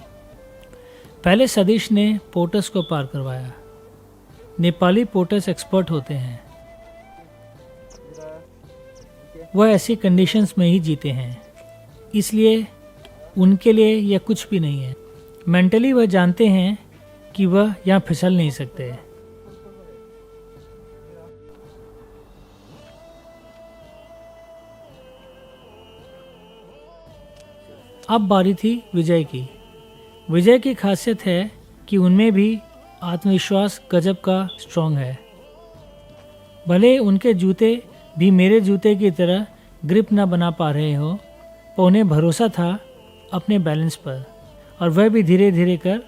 पहले सतीश ने पोर्टर्स को पार करवाया। नेपाली पोर्टर्स एक्सपर्ट होते हैं, वह ऐसी कंडीशंस में ही जीते हैं, इसलिए उनके लिए यह कुछ भी नहीं है। मेंटली वह जानते हैं कि वह यहाँ फिसल नहीं सकते। अब बारी थी विजय की। विजय की खासियत है कि उनमें भी आत्मविश्वास गजब का स्ट्रॉन्ग है। भले उनके जूते भी मेरे जूते की तरह ग्रिप ना बना पा रहे हो, पर उन्हें भरोसा था अपने बैलेंस पर, और वह भी धीरे धीरे कर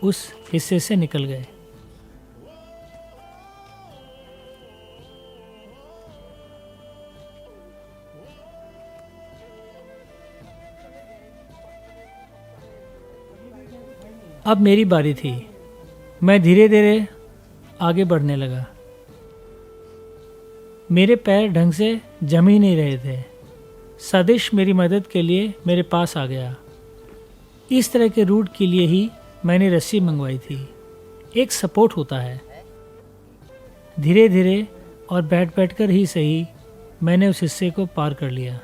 उस हिस्से से निकल गए। अब मेरी बारी थी। मैं धीरे धीरे आगे बढ़ने लगा। मेरे पैर ढंग से जम ही नहीं रहे थे। सतीश मेरी मदद के लिए मेरे पास आ गया। इस तरह के रूट के लिए ही मैंने रस्सी मंगवाई थी। एक सपोर्ट होता है। धीरे धीरे और बैठ बैठ कर ही सही मैंने उस हिस्से को पार कर लिया।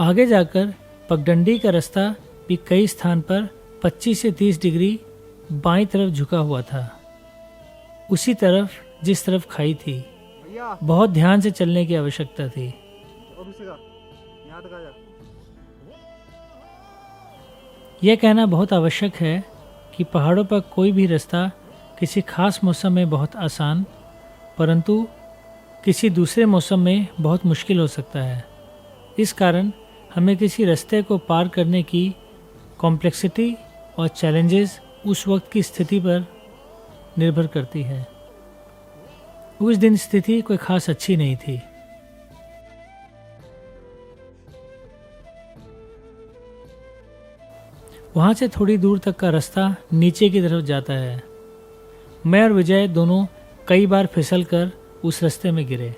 आगे जाकर पगडंडी का रास्ता भी कई स्थान पर 25 से 30 डिग्री बाईं तरफ झुका हुआ था, उसी तरफ जिस तरफ खाई थी। बहुत ध्यान से चलने की आवश्यकता थी। यह कहना बहुत आवश्यक है कि पहाड़ों पर कोई भी रास्ता किसी खास मौसम में बहुत आसान, परंतु किसी दूसरे मौसम में बहुत मुश्किल हो सकता है। इस कारण हमें किसी रास्ते को पार करने की कॉम्प्लेक्सिटी और चैलेंजेस उस वक्त की स्थिति पर निर्भर करती है। उस दिन स्थिति कोई खास अच्छी नहीं थी। वहाँ से थोड़ी दूर तक का रास्ता नीचे की तरफ जाता है। मैं और विजय दोनों कई बार फिसल कर उस रास्ते में गिरे।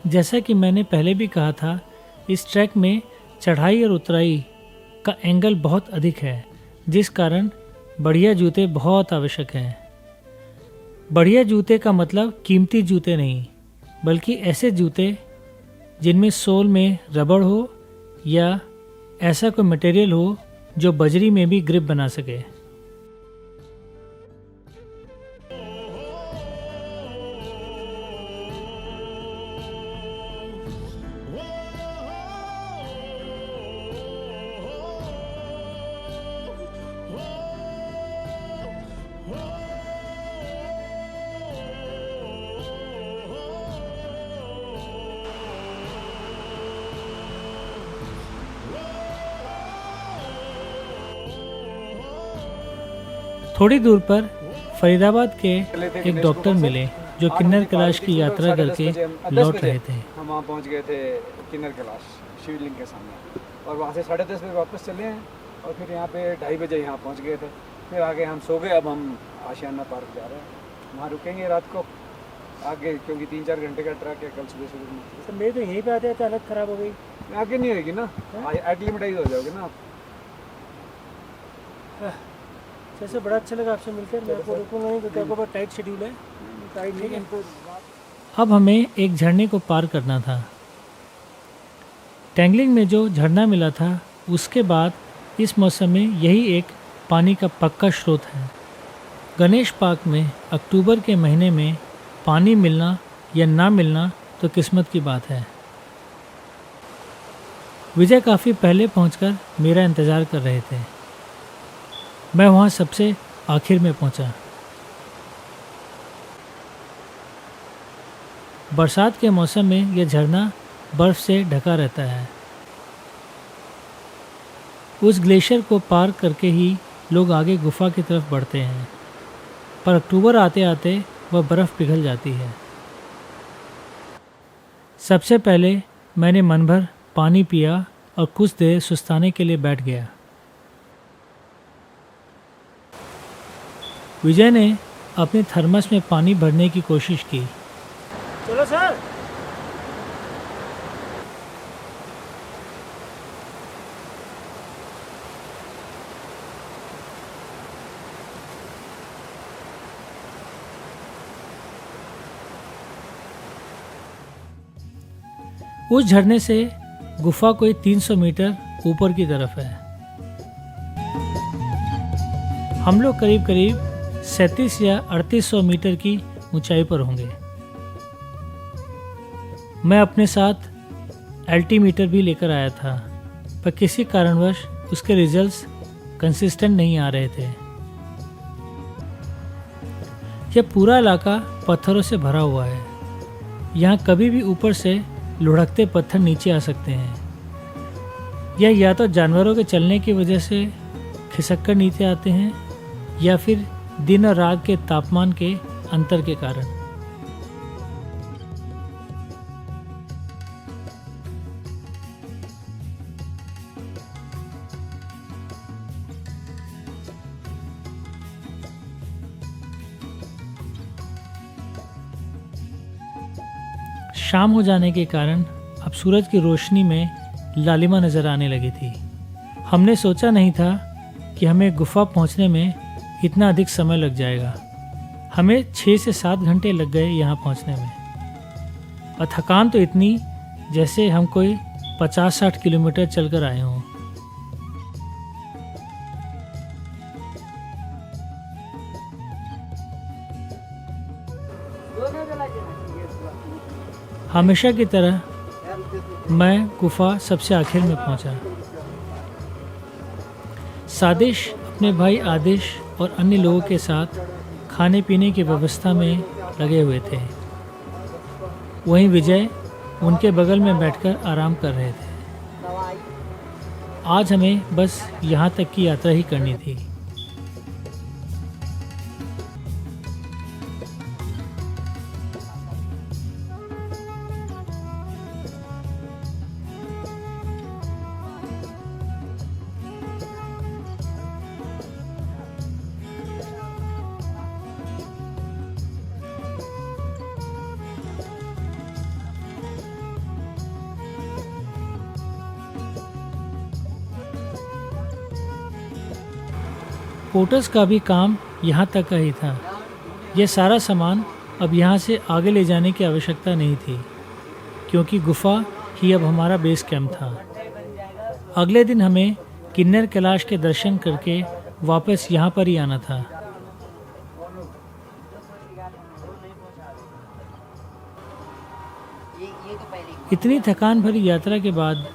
जैसा कि मैंने पहले भी कहा था, इस ट्रैक में चढ़ाई और उतराई का एंगल बहुत अधिक है, जिस कारण बढ़िया जूते बहुत आवश्यक हैं। बढ़िया जूते का मतलब कीमती जूते नहीं, बल्कि ऐसे जूते जिनमें सोल में रबड़ हो या ऐसा कोई मटेरियल हो जो बजरी में भी ग्रिप बना सके। थोड़ी दूर पर फरीदाबाद के एक डॉक्टर मिले जो किन्नर कैलाश की यात्रा करके लौट रहे थे। हम वहाँ पहुँच गए थे किन्नर कैलाश शिवलिंग के सामने, और वहाँ से 10:30 बजे वापस चले हैं, और फिर यहाँ पे 2:30 बजे यहाँ पहुँच गए थे। फिर आगे हम सो गए। अब हम आशियाना पार्क जा रहे हैं, वहाँ रुकेंगे रात को आगे, क्योंकि 3-4 घंटे का ट्रैक है कल सुबह सुबह में। तो मेरी तो यहीं पे आते आते हालत ख़राब हो गई। आगे नहीं होगी ना, एक्लिमेटाइज हो जाओगे ना आप। जैसे बड़ा अच्छा लगा आपसे मिलकर। मैं आपको रुकूंगा नहीं क्योंकि आपको बहुत टाइट शेड्यूल है। टाइट नहीं है। अब हमें एक झरने को पार करना था। टैंगलिंग में जो झरना मिला था, उसके बाद इस मौसम में यही एक पानी का पक्का स्रोत है। गणेश पार्क में अक्टूबर के महीने में पानी मिलना या ना मिलना तो किस्मत की बात है। विजय काफ़ी पहले पहुंचकर मेरा इंतज़ार कर रहे थे। मैं वहाँ सबसे आखिर में पहुँचा। बरसात के मौसम में यह झरना बर्फ़ से ढका रहता है। उस ग्लेशियर को पार करके ही लोग आगे गुफा की तरफ बढ़ते हैं, पर अक्टूबर आते आते वह बर्फ़ पिघल जाती है। सबसे पहले मैंने मन भर पानी पिया और कुछ देर सुस्ताने के लिए बैठ गया। विजय ने अपने थर्मस में पानी भरने की कोशिश की, चलो सर। उस झरने से गुफा कोई 300 मीटर ऊपर की तरफ है। हम लोग करीब करीब 37 या 3800 मीटर की ऊंचाई पर होंगे। मैं अपने साथ एल्टीमीटर भी लेकर आया था, पर किसी कारणवश उसके रिजल्ट्स कंसिस्टेंट नहीं आ रहे थे। यह पूरा इलाका पत्थरों से भरा हुआ है। यहाँ कभी भी ऊपर से लुढ़कते पत्थर नीचे आ सकते हैं। यह या तो जानवरों के चलने की वजह से खिसक कर नीचे आते हैं या फिर दिन और रात के तापमान के अंतर के कारण। शाम हो जाने के कारण अब सूरज की रोशनी में लालिमा नजर आने लगी थी। हमने सोचा नहीं था कि हमें गुफा पहुंचने में इतना अधिक समय लग जाएगा। हमें 6 से 7 घंटे लग गए यहाँ पहुंचने में, और थकान तो इतनी जैसे हम कोई 50-60 किलोमीटर चलकर आए हों। हमेशा की तरह मैं गुफा सबसे आखिर में पहुंचा। सादिश अपने भाई आदिश और अन्य लोगों के साथ खाने पीने की व्यवस्था में लगे हुए थे। वहीं विजय उनके बगल में बैठकर आराम कर रहे थे। आज हमें बस यहाँ तक की यात्रा ही करनी थी। पोर्टर्स का भी काम यहाँ तक का ही था। यह सारा सामान अब यहाँ से आगे ले जाने की आवश्यकता नहीं थी, क्योंकि गुफा ही अब हमारा बेस कैंप था। अगले दिन हमें किन्नर कैलाश के दर्शन करके वापस यहाँ पर ही आना था। इतनी थकान भरी यात्रा के बाद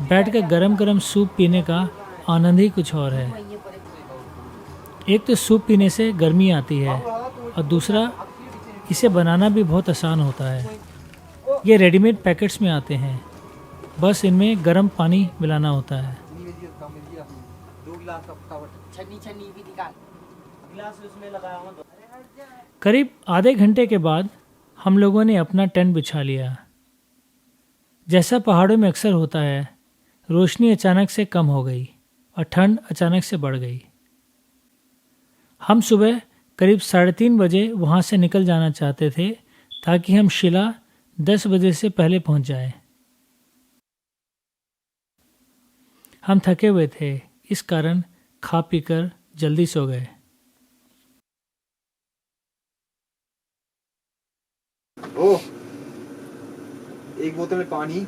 बैठकर गरम गरम सूप पीने का आनंद ही कुछ और है। एक तो सूप पीने से गर्मी आती है, और दूसरा इसे बनाना भी बहुत आसान होता है। ये रेडीमेड पैकेट्स में आते हैं, बस इनमें गर्म पानी मिलाना होता है। करीब आधे घंटे के बाद हम लोगों ने अपना टेंट बिछा लिया। जैसा पहाड़ों में अक्सर होता है, रोशनी अचानक से कम हो गई और ठंड अचानक से बढ़ गई। हम सुबह करीब 3:30 बजे वहाँ से निकल जाना चाहते थे, ताकि हम शिला 10 बजे से पहले पहुँच जाए। हम थके हुए थे, इस कारण खा पीकर जल्दी सो गए। एक बोतल पानी,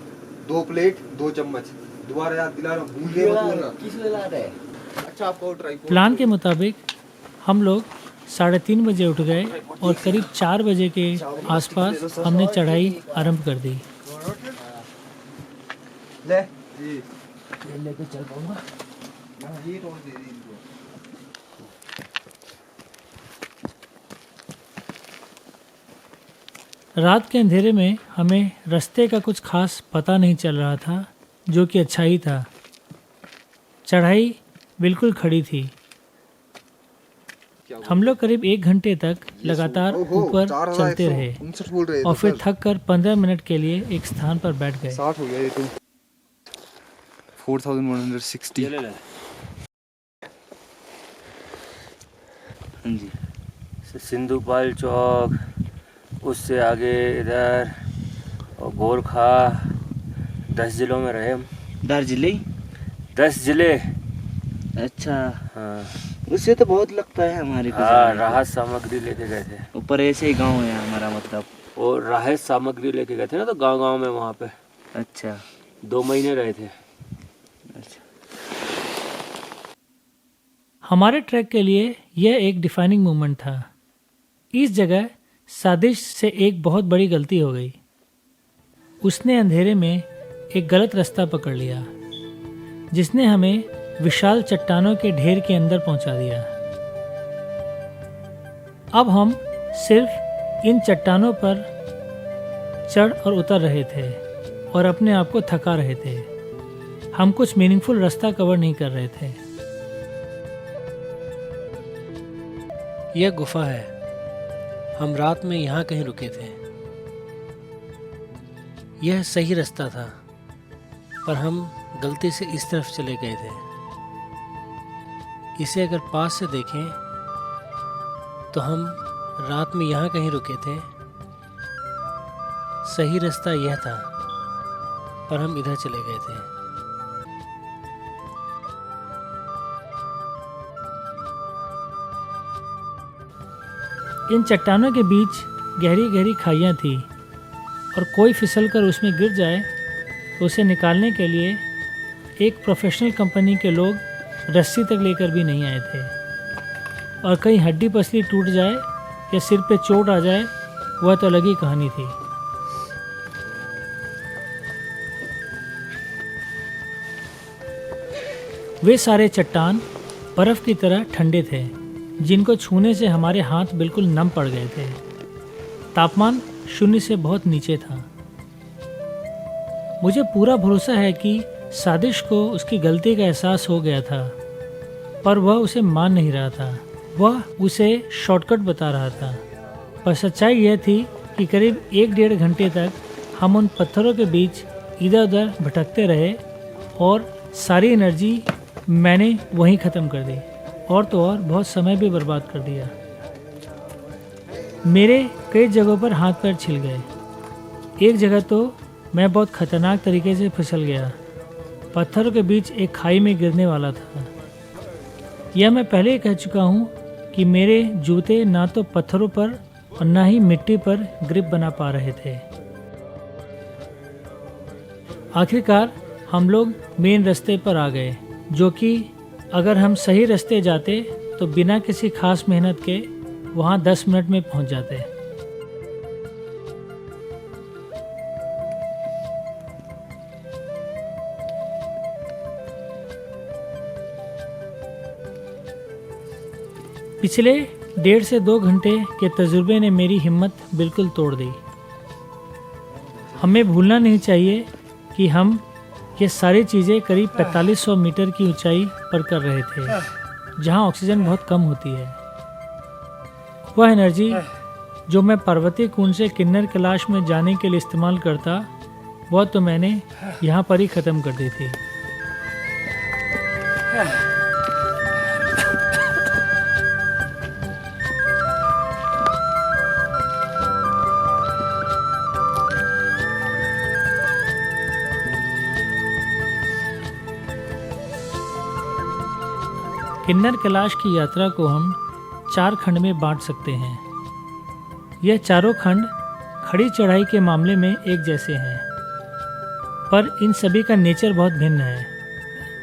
2 प्लेट, 2 चम्मच। दोबारा याद दिला रहा हूँ, भूल गए मत बोलना। किस लिए ला रहा है? अच्छा आपको ट्राई। प्लान के मुताबिक हम लोग 3:30 बजे उठ गए और करीब 4 बजे के आसपास हमने चढ़ाई आरंभ कर दी। ले जी लेके चल पाऊंगा। ये रोड दे दी इनको। रात के अंधेरे में हमें रास्ते का कुछ खास पता नहीं चल रहा था, जो कि अच्छा ही था। चढ़ाई बिल्कुल खड़ी थी। हम लोग करीब 1 घंटे तक लगातार ऊपर चलते रहे और फिर थक कर 15 मिनट के लिए एक स्थान पर बैठ गए। 60 हो गया ये तो। 4160। हाँ जी, सिंधुपाल चौक, उससे आगे इधर गोरखा 10 जिलों में रहे हम। दार्जिलिंग। 10 जिले। अच्छा, हाँ उससे तो बहुत लगता है हमारे को हाँ, जाने को। राहत सामग्री लेके गए थे। ऊपर ऐसे ही गांव है हमारा, मतलब। और राहत सामग्री लेके गए थे ना, तो गांव गांव में वहाँ पे अच्छा 2 महीने रहे थे। अच्छा। हमारे ट्रैक के लिए यह एक डिफाइनिंग मोमेंट था। इस जगह सादिश से एक बहुत बड़ी गलती हो गई। उसने अंधेरे में एक गलत रास्ता पकड़ लिया, जिसने हमें विशाल चट्टानों के ढेर के अंदर पहुंचा दिया। अब हम सिर्फ इन चट्टानों पर चढ़ और उतर रहे थे और अपने आप को थका रहे थे। हम कुछ मीनिंगफुल रास्ता कवर नहीं कर रहे थे। यह गुफा है। हम रात में यहाँ कहीं रुके थे। यह सही रास्ता था, पर हम गलती से इस तरफ चले गए थे। इसे अगर पास से देखें तो हम रात में यहाँ कहीं रुके थे। सही रास्ता यह था, पर हम इधर चले गए थे। इन चट्टानों के बीच गहरी गहरी खाइयाँ थी और कोई फिसलकर उसमें गिर जाए तो उसे निकालने के लिए एक प्रोफेशनल कंपनी के लोग रस्सी तक लेकर भी नहीं आए थे। और कहीं हड्डी पसली टूट जाए या सिर पे चोट आ जाए, वह तो अलग ही कहानी थी। वे सारे चट्टान बर्फ की तरह ठंडे थे, जिनको छूने से हमारे हाथ बिल्कुल नम पड़ गए थे। तापमान 0 से बहुत नीचे था। मुझे पूरा भरोसा है कि सादिश को उसकी गलती का एहसास हो गया था, पर वह उसे मान नहीं रहा था। वह उसे शॉर्टकट बता रहा था, पर सच्चाई यह थी कि करीब 1-1.5 घंटे तक हम उन पत्थरों के बीच इधर उधर भटकते रहे और सारी एनर्जी मैंने वहीं ख़त्म कर दी, और तो और बहुत समय भी बर्बाद कर दिया। मेरे कई जगहों पर हाथ पैर छिल गए। एक जगह तो मैं बहुत खतरनाक तरीके से फिसल गया। पत्थरों के बीच एक खाई में गिरने वाला था। यह मैं पहले ही कह चुका हूँ कि मेरे जूते ना तो पत्थरों पर और ना ही मिट्टी पर ग्रिप बना पा रहे थे। आखिरकार हम लोग मेन रास्ते पर आ गए, जो कि अगर हम सही रास्ते जाते तो बिना किसी खास मेहनत के वहाँ 10 मिनट में पहुँच जाते। पिछले 1.5 से 2 घंटे के तजुर्बे ने मेरी हिम्मत बिल्कुल तोड़ दी। हमें भूलना नहीं चाहिए कि हम ये सारी चीज़ें करीब 4500 मीटर की ऊंचाई पर कर रहे थे, जहां ऑक्सीजन बहुत कम होती है। वह एनर्जी जो मैं पार्वती कुंड से किन्नर कैलाश में जाने के लिए इस्तेमाल करता, वह तो मैंने यहाँ पर ही ख़त्म कर दी थी। किन्नर कैलाश की यात्रा को हम 4 खंड में बांट सकते हैं। यह चारों खंड खड़ी चढ़ाई के मामले में एक जैसे हैं, पर इन सभी का नेचर बहुत भिन्न है।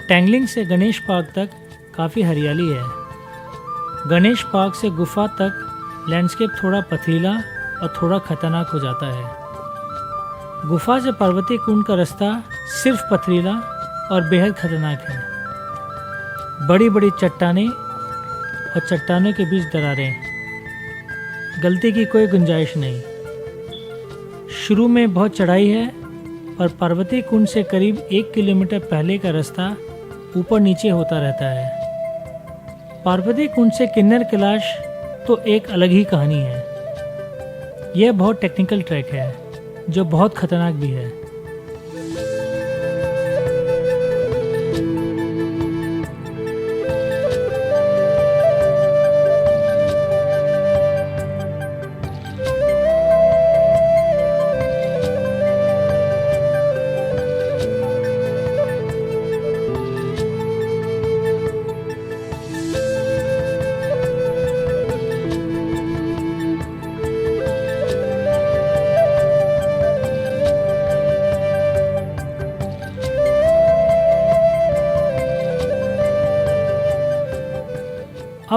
टैंगलिंग से गणेश पार्क तक काफ़ी हरियाली है। गणेश पार्क से गुफा तक लैंडस्केप थोड़ा पथरीला और थोड़ा खतरनाक हो जाता है। गुफा से पार्वती कुंड का रास्ता सिर्फ पथरीला और बेहद खतरनाक है। बड़ी बड़ी चट्टानें और चट्टानों के बीच दरारें, गलती की कोई गुंजाइश नहीं। शुरू में बहुत चढ़ाई है, पर पार्वती कुंड से करीब 1 किलोमीटर पहले का रास्ता ऊपर नीचे होता रहता है। पार्वती कुंड से किन्नर कैलाश तो एक अलग ही कहानी है। यह बहुत टेक्निकल ट्रैक है, जो बहुत खतरनाक भी है।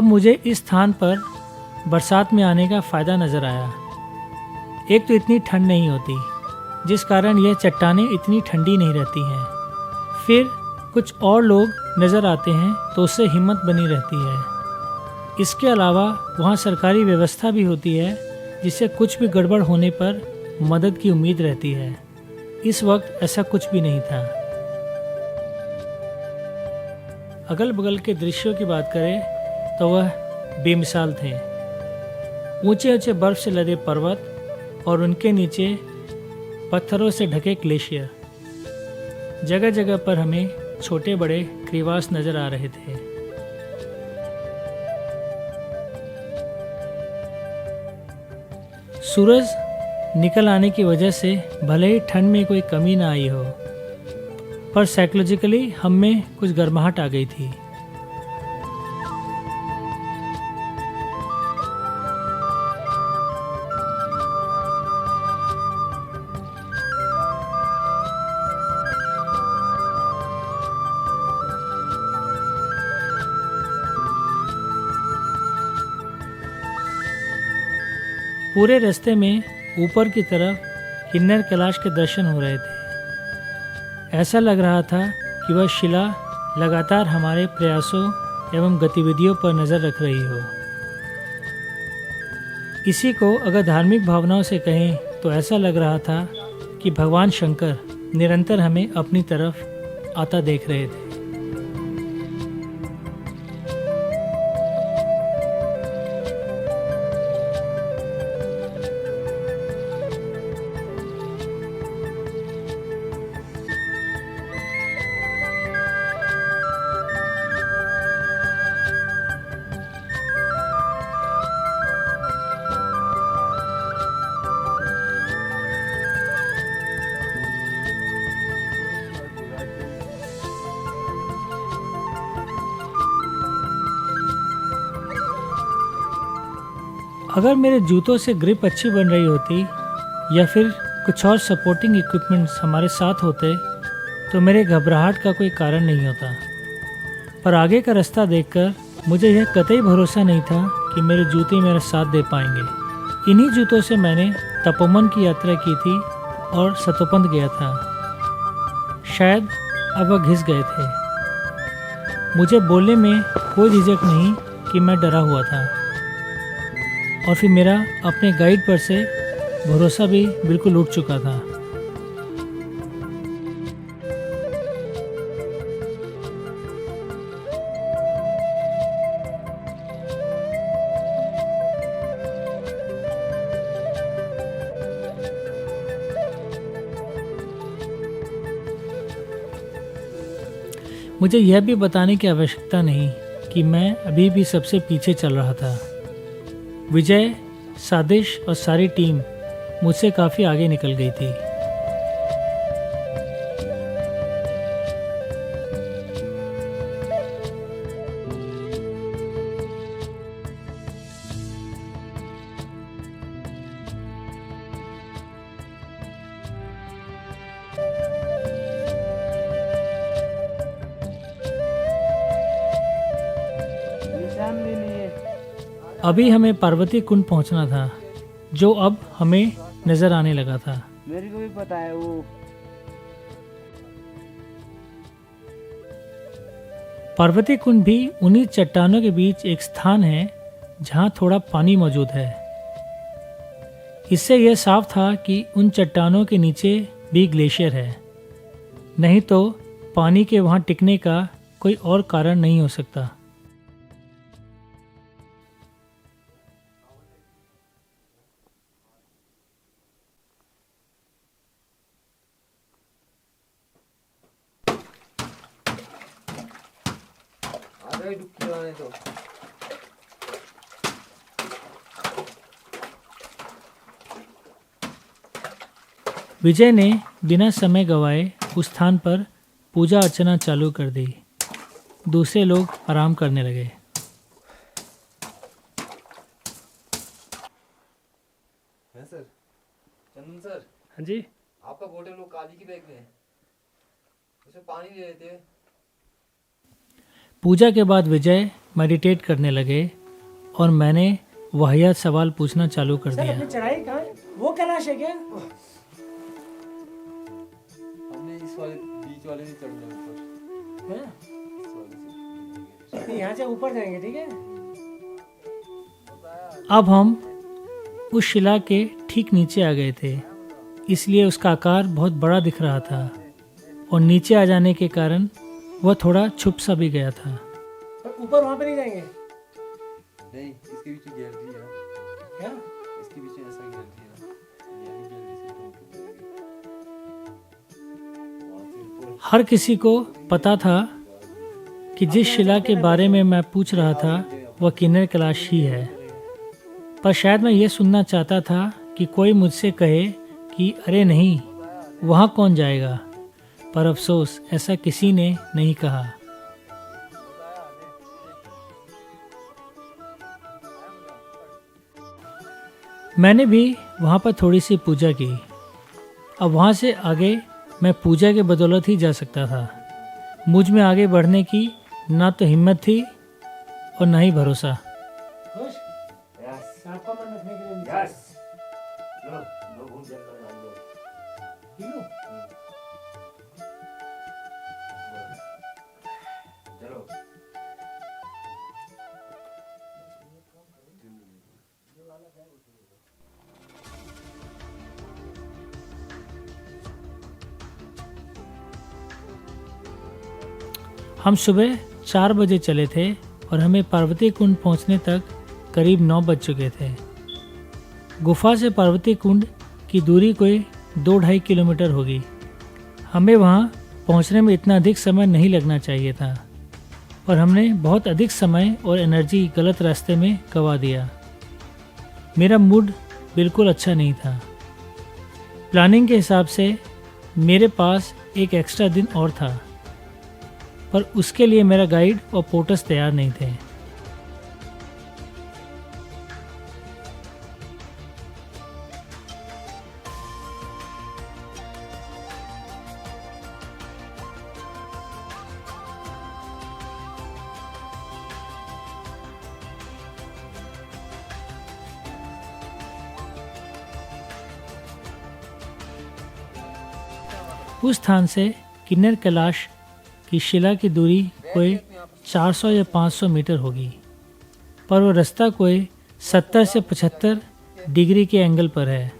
अब मुझे इस स्थान पर बरसात में आने का फ़ायदा नज़र आया। एक तो इतनी ठंड नहीं होती, जिस कारण यह चट्टानें इतनी ठंडी नहीं रहती हैं। फिर कुछ और लोग नज़र आते हैं तो उससे हिम्मत बनी रहती है। इसके अलावा वहाँ सरकारी व्यवस्था भी होती है, जिससे कुछ भी गड़बड़ होने पर मदद की उम्मीद रहती है। इस वक्त ऐसा कुछ भी नहीं था। अगल बगल के दृश्यों की बात करें तो वह बेमिसाल थे। ऊंचे ऊंचे बर्फ से लदे पर्वत और उनके नीचे पत्थरों से ढके ग्लेशियर। जगह जगह पर हमें छोटे बड़े क्रीवास नजर आ रहे थे। सूरज निकल आने की वजह से भले ही ठंड में कोई कमी ना आई हो, पर साइकोलॉजिकली हम में कुछ गर्माहट आ गई थी। पूरे रास्ते में ऊपर की तरफ किन्नर कैलाश के दर्शन हो रहे थे। ऐसा लग रहा था कि वह शिला लगातार हमारे प्रयासों एवं गतिविधियों पर नज़र रख रही हो। इसी को अगर धार्मिक भावनाओं से कहें तो ऐसा लग रहा था कि भगवान शंकर निरंतर हमें अपनी तरफ आता देख रहे थे। अगर मेरे जूतों से ग्रिप अच्छी बन रही होती या फिर कुछ और सपोर्टिंग इक्विपमेंट्स हमारे साथ होते तो मेरे घबराहट का कोई कारण नहीं होता। पर आगे का रास्ता देखकर मुझे यह कतई भरोसा नहीं था कि मेरे जूते मेरा साथ दे पाएंगे। इन्हीं जूतों से मैंने तपोवन की यात्रा की थी और सतोपंथ गया था। शायद अब वह घिस गए थे। मुझे बोलने में कोई झिझक नहीं कि मैं डरा हुआ था, और फिर मेरा अपने गाइड पर से भरोसा भी बिल्कुल उठ चुका था। मुझे यह भी बताने की आवश्यकता नहीं कि मैं अभी भी सबसे पीछे चल रहा था। विजय, सादिश और सारी टीम मुझसे काफ़ी आगे निकल गई थी। अभी हमें पार्वती कुंड पहुंचना था, जो अब हमें नजर आने लगा था। मेरे को भी पता है वो। पार्वती कुंड भी उन्हीं चट्टानों के बीच एक स्थान है जहां थोड़ा पानी मौजूद है। इससे यह साफ था कि उन चट्टानों के नीचे भी ग्लेशियर है, नहीं तो पानी के वहां टिकने का कोई और कारण नहीं हो सकता। विजय ने बिना समय गवाए उस स्थान पर पूजा अर्चना चालू कर दी। दूसरे लोग आराम करने लगे। सर, चंदन सर, हाँ जी, आपका बोतल लोग काली की बैग में, उसमें पानी ले लेते हैं। पूजा के बाद विजय मेडिटेट करने लगे और मैंने वाहियात सवाल पूछना चालू कर सर दिया। अपनी चढ़ाई कहाँ है? वो कैलाश है क्या? हमने इस वाले बीच वाले से चढ़ना ऊपर, हैं? इस वाले से। तो यहाँ से ऊपर जाएंगे, ठीक है? अब हम उस शिला के ठीक नीचे आ गए थे, इसलिए उसका आकार बहुत बड़ा दिख रहा था और नीचे आ जाने के कारण वह थोड़ा छुप सा भी गया था। पर ऊपर वहाँ पे नहीं जाएंगे नहीं, इसके बीच में गैलरी है, क्या? इसके बीच में ऐसा गैलरी है, ये भी गैलरी से ऊपर वहाँ से ऊपर। हर किसी को पता था कि जिस शिला के बारे में मैं पूछ रहा था वह किन्नर कैलाश ही है, पर शायद मैं ये सुनना चाहता था कि कोई मुझसे कहे कि अरे नहीं, वहाँ कौन जाएगा, पर अफसोस ऐसा किसी ने नहीं कहा। मैंने भी वहाँ पर थोड़ी सी पूजा की। अब वहाँ से आगे मैं पूजा के बदौलत ही जा सकता था। मुझ में आगे बढ़ने की ना तो हिम्मत थी और ना ही भरोसा। खुश? आपका मन रखने के लिए पी लूं? हम सुबह 4 बजे चले थे और हमें पार्वती कुंड पहुंचने तक करीब 9 बज चुके थे। गुफा से पार्वती कुंड की दूरी कोई 2-2.5 किलोमीटर होगी। हमें वहां पहुंचने में इतना अधिक समय नहीं लगना चाहिए था, पर हमने बहुत अधिक समय और एनर्जी गलत रास्ते में गंवा दिया। मेरा मूड बिल्कुल अच्छा नहीं था। प्लानिंग के हिसाब से मेरे पास एक एक्स्ट्रा दिन और था, पर उसके लिए मेरा गाइड और पोर्टर्स तैयार नहीं थे। उस स्थान से किन्नर कैलाश की शिला की दूरी कोई 400 या 500 मीटर होगी, पर वो रास्ता कोई 70 से 75 डिग्री के एंगल पर है।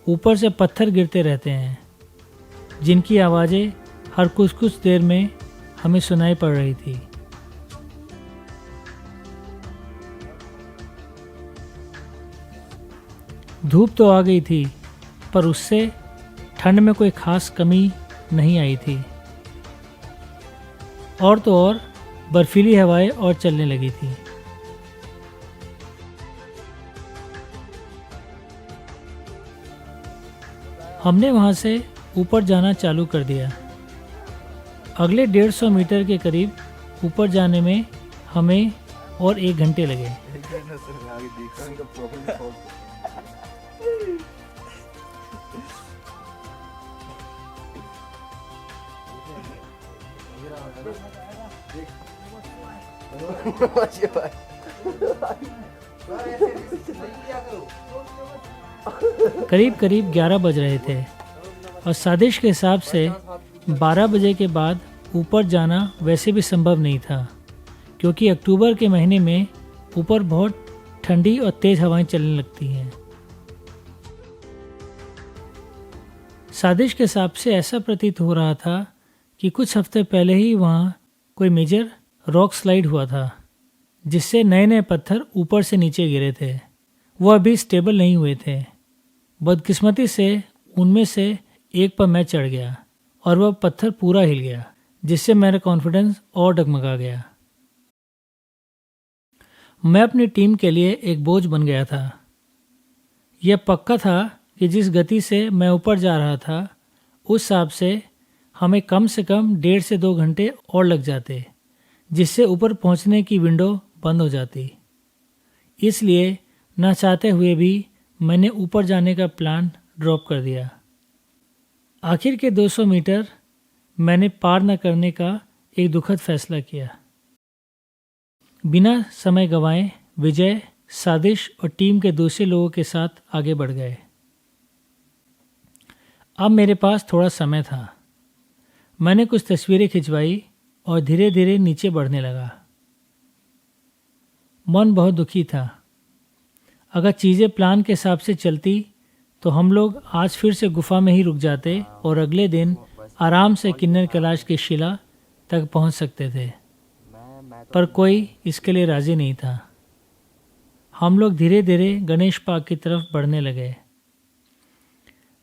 ऊपर से पत्थर गिरते रहते हैं, जिनकी आवाज़ें हर कुछ देर में हमें सुनाई पड़ रही थी। धूप तो आ गई थी, पर उससे ठंड में कोई खास कमी नहीं आई थी। और तो और बर्फीली हवाएं और चलने लगी थी। हमने वहां से ऊपर जाना चालू कर दिया। अगले 150 मीटर के करीब ऊपर जाने में हमें और 1 घंटे लगे। करीब करीब 11 बज रहे थे और साजिश के हिसाब से 12 बजे के बाद ऊपर जाना वैसे भी संभव नहीं था, क्योंकि अक्टूबर के महीने में ऊपर बहुत ठंडी और तेज हवाएं चलने लगती हैं। साजिश के हिसाब से ऐसा प्रतीत हो रहा था कि कुछ हफ्ते पहले ही वहाँ कोई मेजर रॉक स्लाइड हुआ था, जिससे नए नए पत्थर ऊपर से नीचे गिरे थे। वह अभी स्टेबल नहीं हुए थे। बदकिस्मती से उनमें से एक पर मैं चढ़ गया और वह पत्थर पूरा हिल गया, जिससे मेरा कॉन्फिडेंस और डगमगा गया। मैं अपनी टीम के लिए एक बोझ बन गया था। यह पक्का था कि जिस गति से मैं ऊपर जा रहा था, उस हिसाब से हमें कम से कम 1.5 से 2 घंटे और लग जाते, जिससे ऊपर पहुंचने की विंडो बंद हो जाती। इसलिए न चाहते हुए भी मैंने ऊपर जाने का प्लान ड्रॉप कर दिया। आखिर के 200 मीटर मैंने पार न करने का एक दुखद फैसला किया। बिना समय गंवाए विजय, सादिश और टीम के दूसरे लोगों के साथ आगे बढ़ गए। अब मेरे पास थोड़ा समय था। मैंने कुछ तस्वीरें खिंचवाई और धीरे धीरे नीचे बढ़ने लगा। मन बहुत दुखी था। अगर चीज़ें प्लान के हिसाब से चलती तो हम लोग आज फिर से गुफा में ही रुक जाते और अगले दिन आराम से किन्नर कैलाश की शिला तक पहुंच सकते थे, पर कोई इसके लिए राज़ी नहीं था। हम लोग धीरे धीरे गणेश पार्क की तरफ बढ़ने लगे।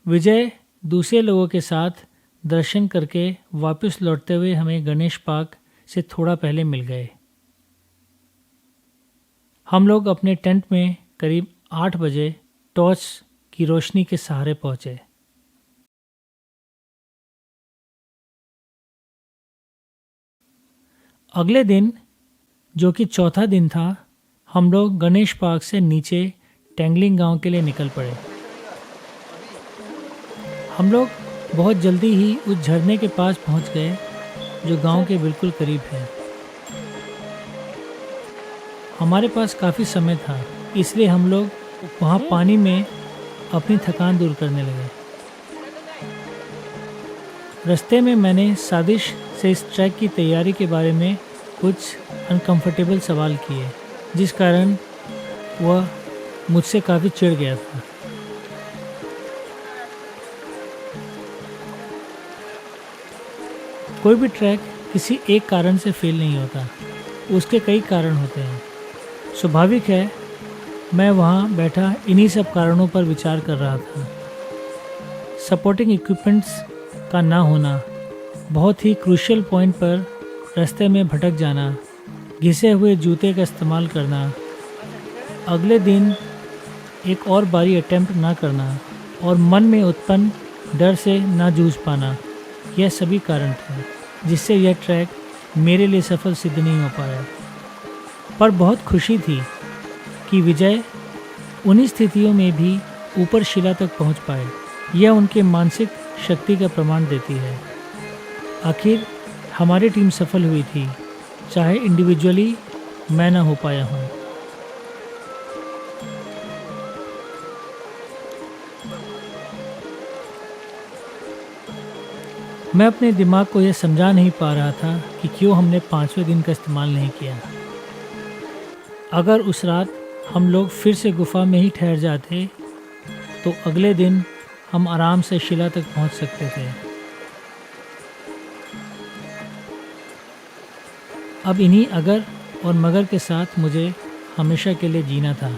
विजय दूसरे लोगों के साथ दर्शन करके वापस लौटते हुए हमें गणेश पार्क से थोड़ा पहले मिल गए। हम लोग अपने टेंट में करीब 8 बजे टॉर्च की रोशनी के सहारे पहुंचे। अगले दिन, जो कि चौथा दिन था, हम लोग गणेश पार्क से नीचे टेंगलिंग गांव के लिए निकल पड़े। हम लोग बहुत जल्दी ही उस झरने के पास पहुंच गए जो गांव के बिल्कुल करीब है। हमारे पास काफ़ी समय था, इसलिए हम लोग वहां पानी में अपनी थकान दूर करने लगे। रास्ते में मैंने सादिश से इस ट्रैक की तैयारी के बारे में कुछ अनकंफर्टेबल सवाल किए, जिस कारण वह मुझसे काफ़ी चिढ़ गया था। कोई भी ट्रैक किसी एक कारण से फेल नहीं होता, उसके कई कारण होते हैं। स्वाभाविक है, मैं वहाँ बैठा इन्हीं सब कारणों पर विचार कर रहा था। सपोर्टिंग इक्विपमेंट्स का ना होना, बहुत ही क्रूशियल पॉइंट पर रास्ते में भटक जाना, घिसे हुए जूते का इस्तेमाल करना, अगले दिन एक और बारी अटेम्प्ट ना करना और मन में उत्पन्न डर से ना जूझ पाना, यह सभी कारण थे जिससे यह ट्रैक मेरे लिए सफल सिद्ध नहीं हो पाया। पर बहुत खुशी थी कि विजय उन्हीं स्थितियों में भी ऊपर शिला तक पहुंच पाए। यह उनके मानसिक शक्ति का प्रमाण देती है। आखिर हमारी टीम सफल हुई थी, चाहे इंडिविजुअली मैं ना हो पाया हूँ। मैं अपने दिमाग को यह समझा नहीं पा रहा था कि क्यों हमने 5वें दिन का इस्तेमाल नहीं किया। अगर उस रात हम लोग फिर से गुफा में ही ठहर जाते तो अगले दिन हम आराम से शिला तक पहुंच सकते थे। अब इन्हीं अगर और मगर के साथ मुझे हमेशा के लिए जीना था।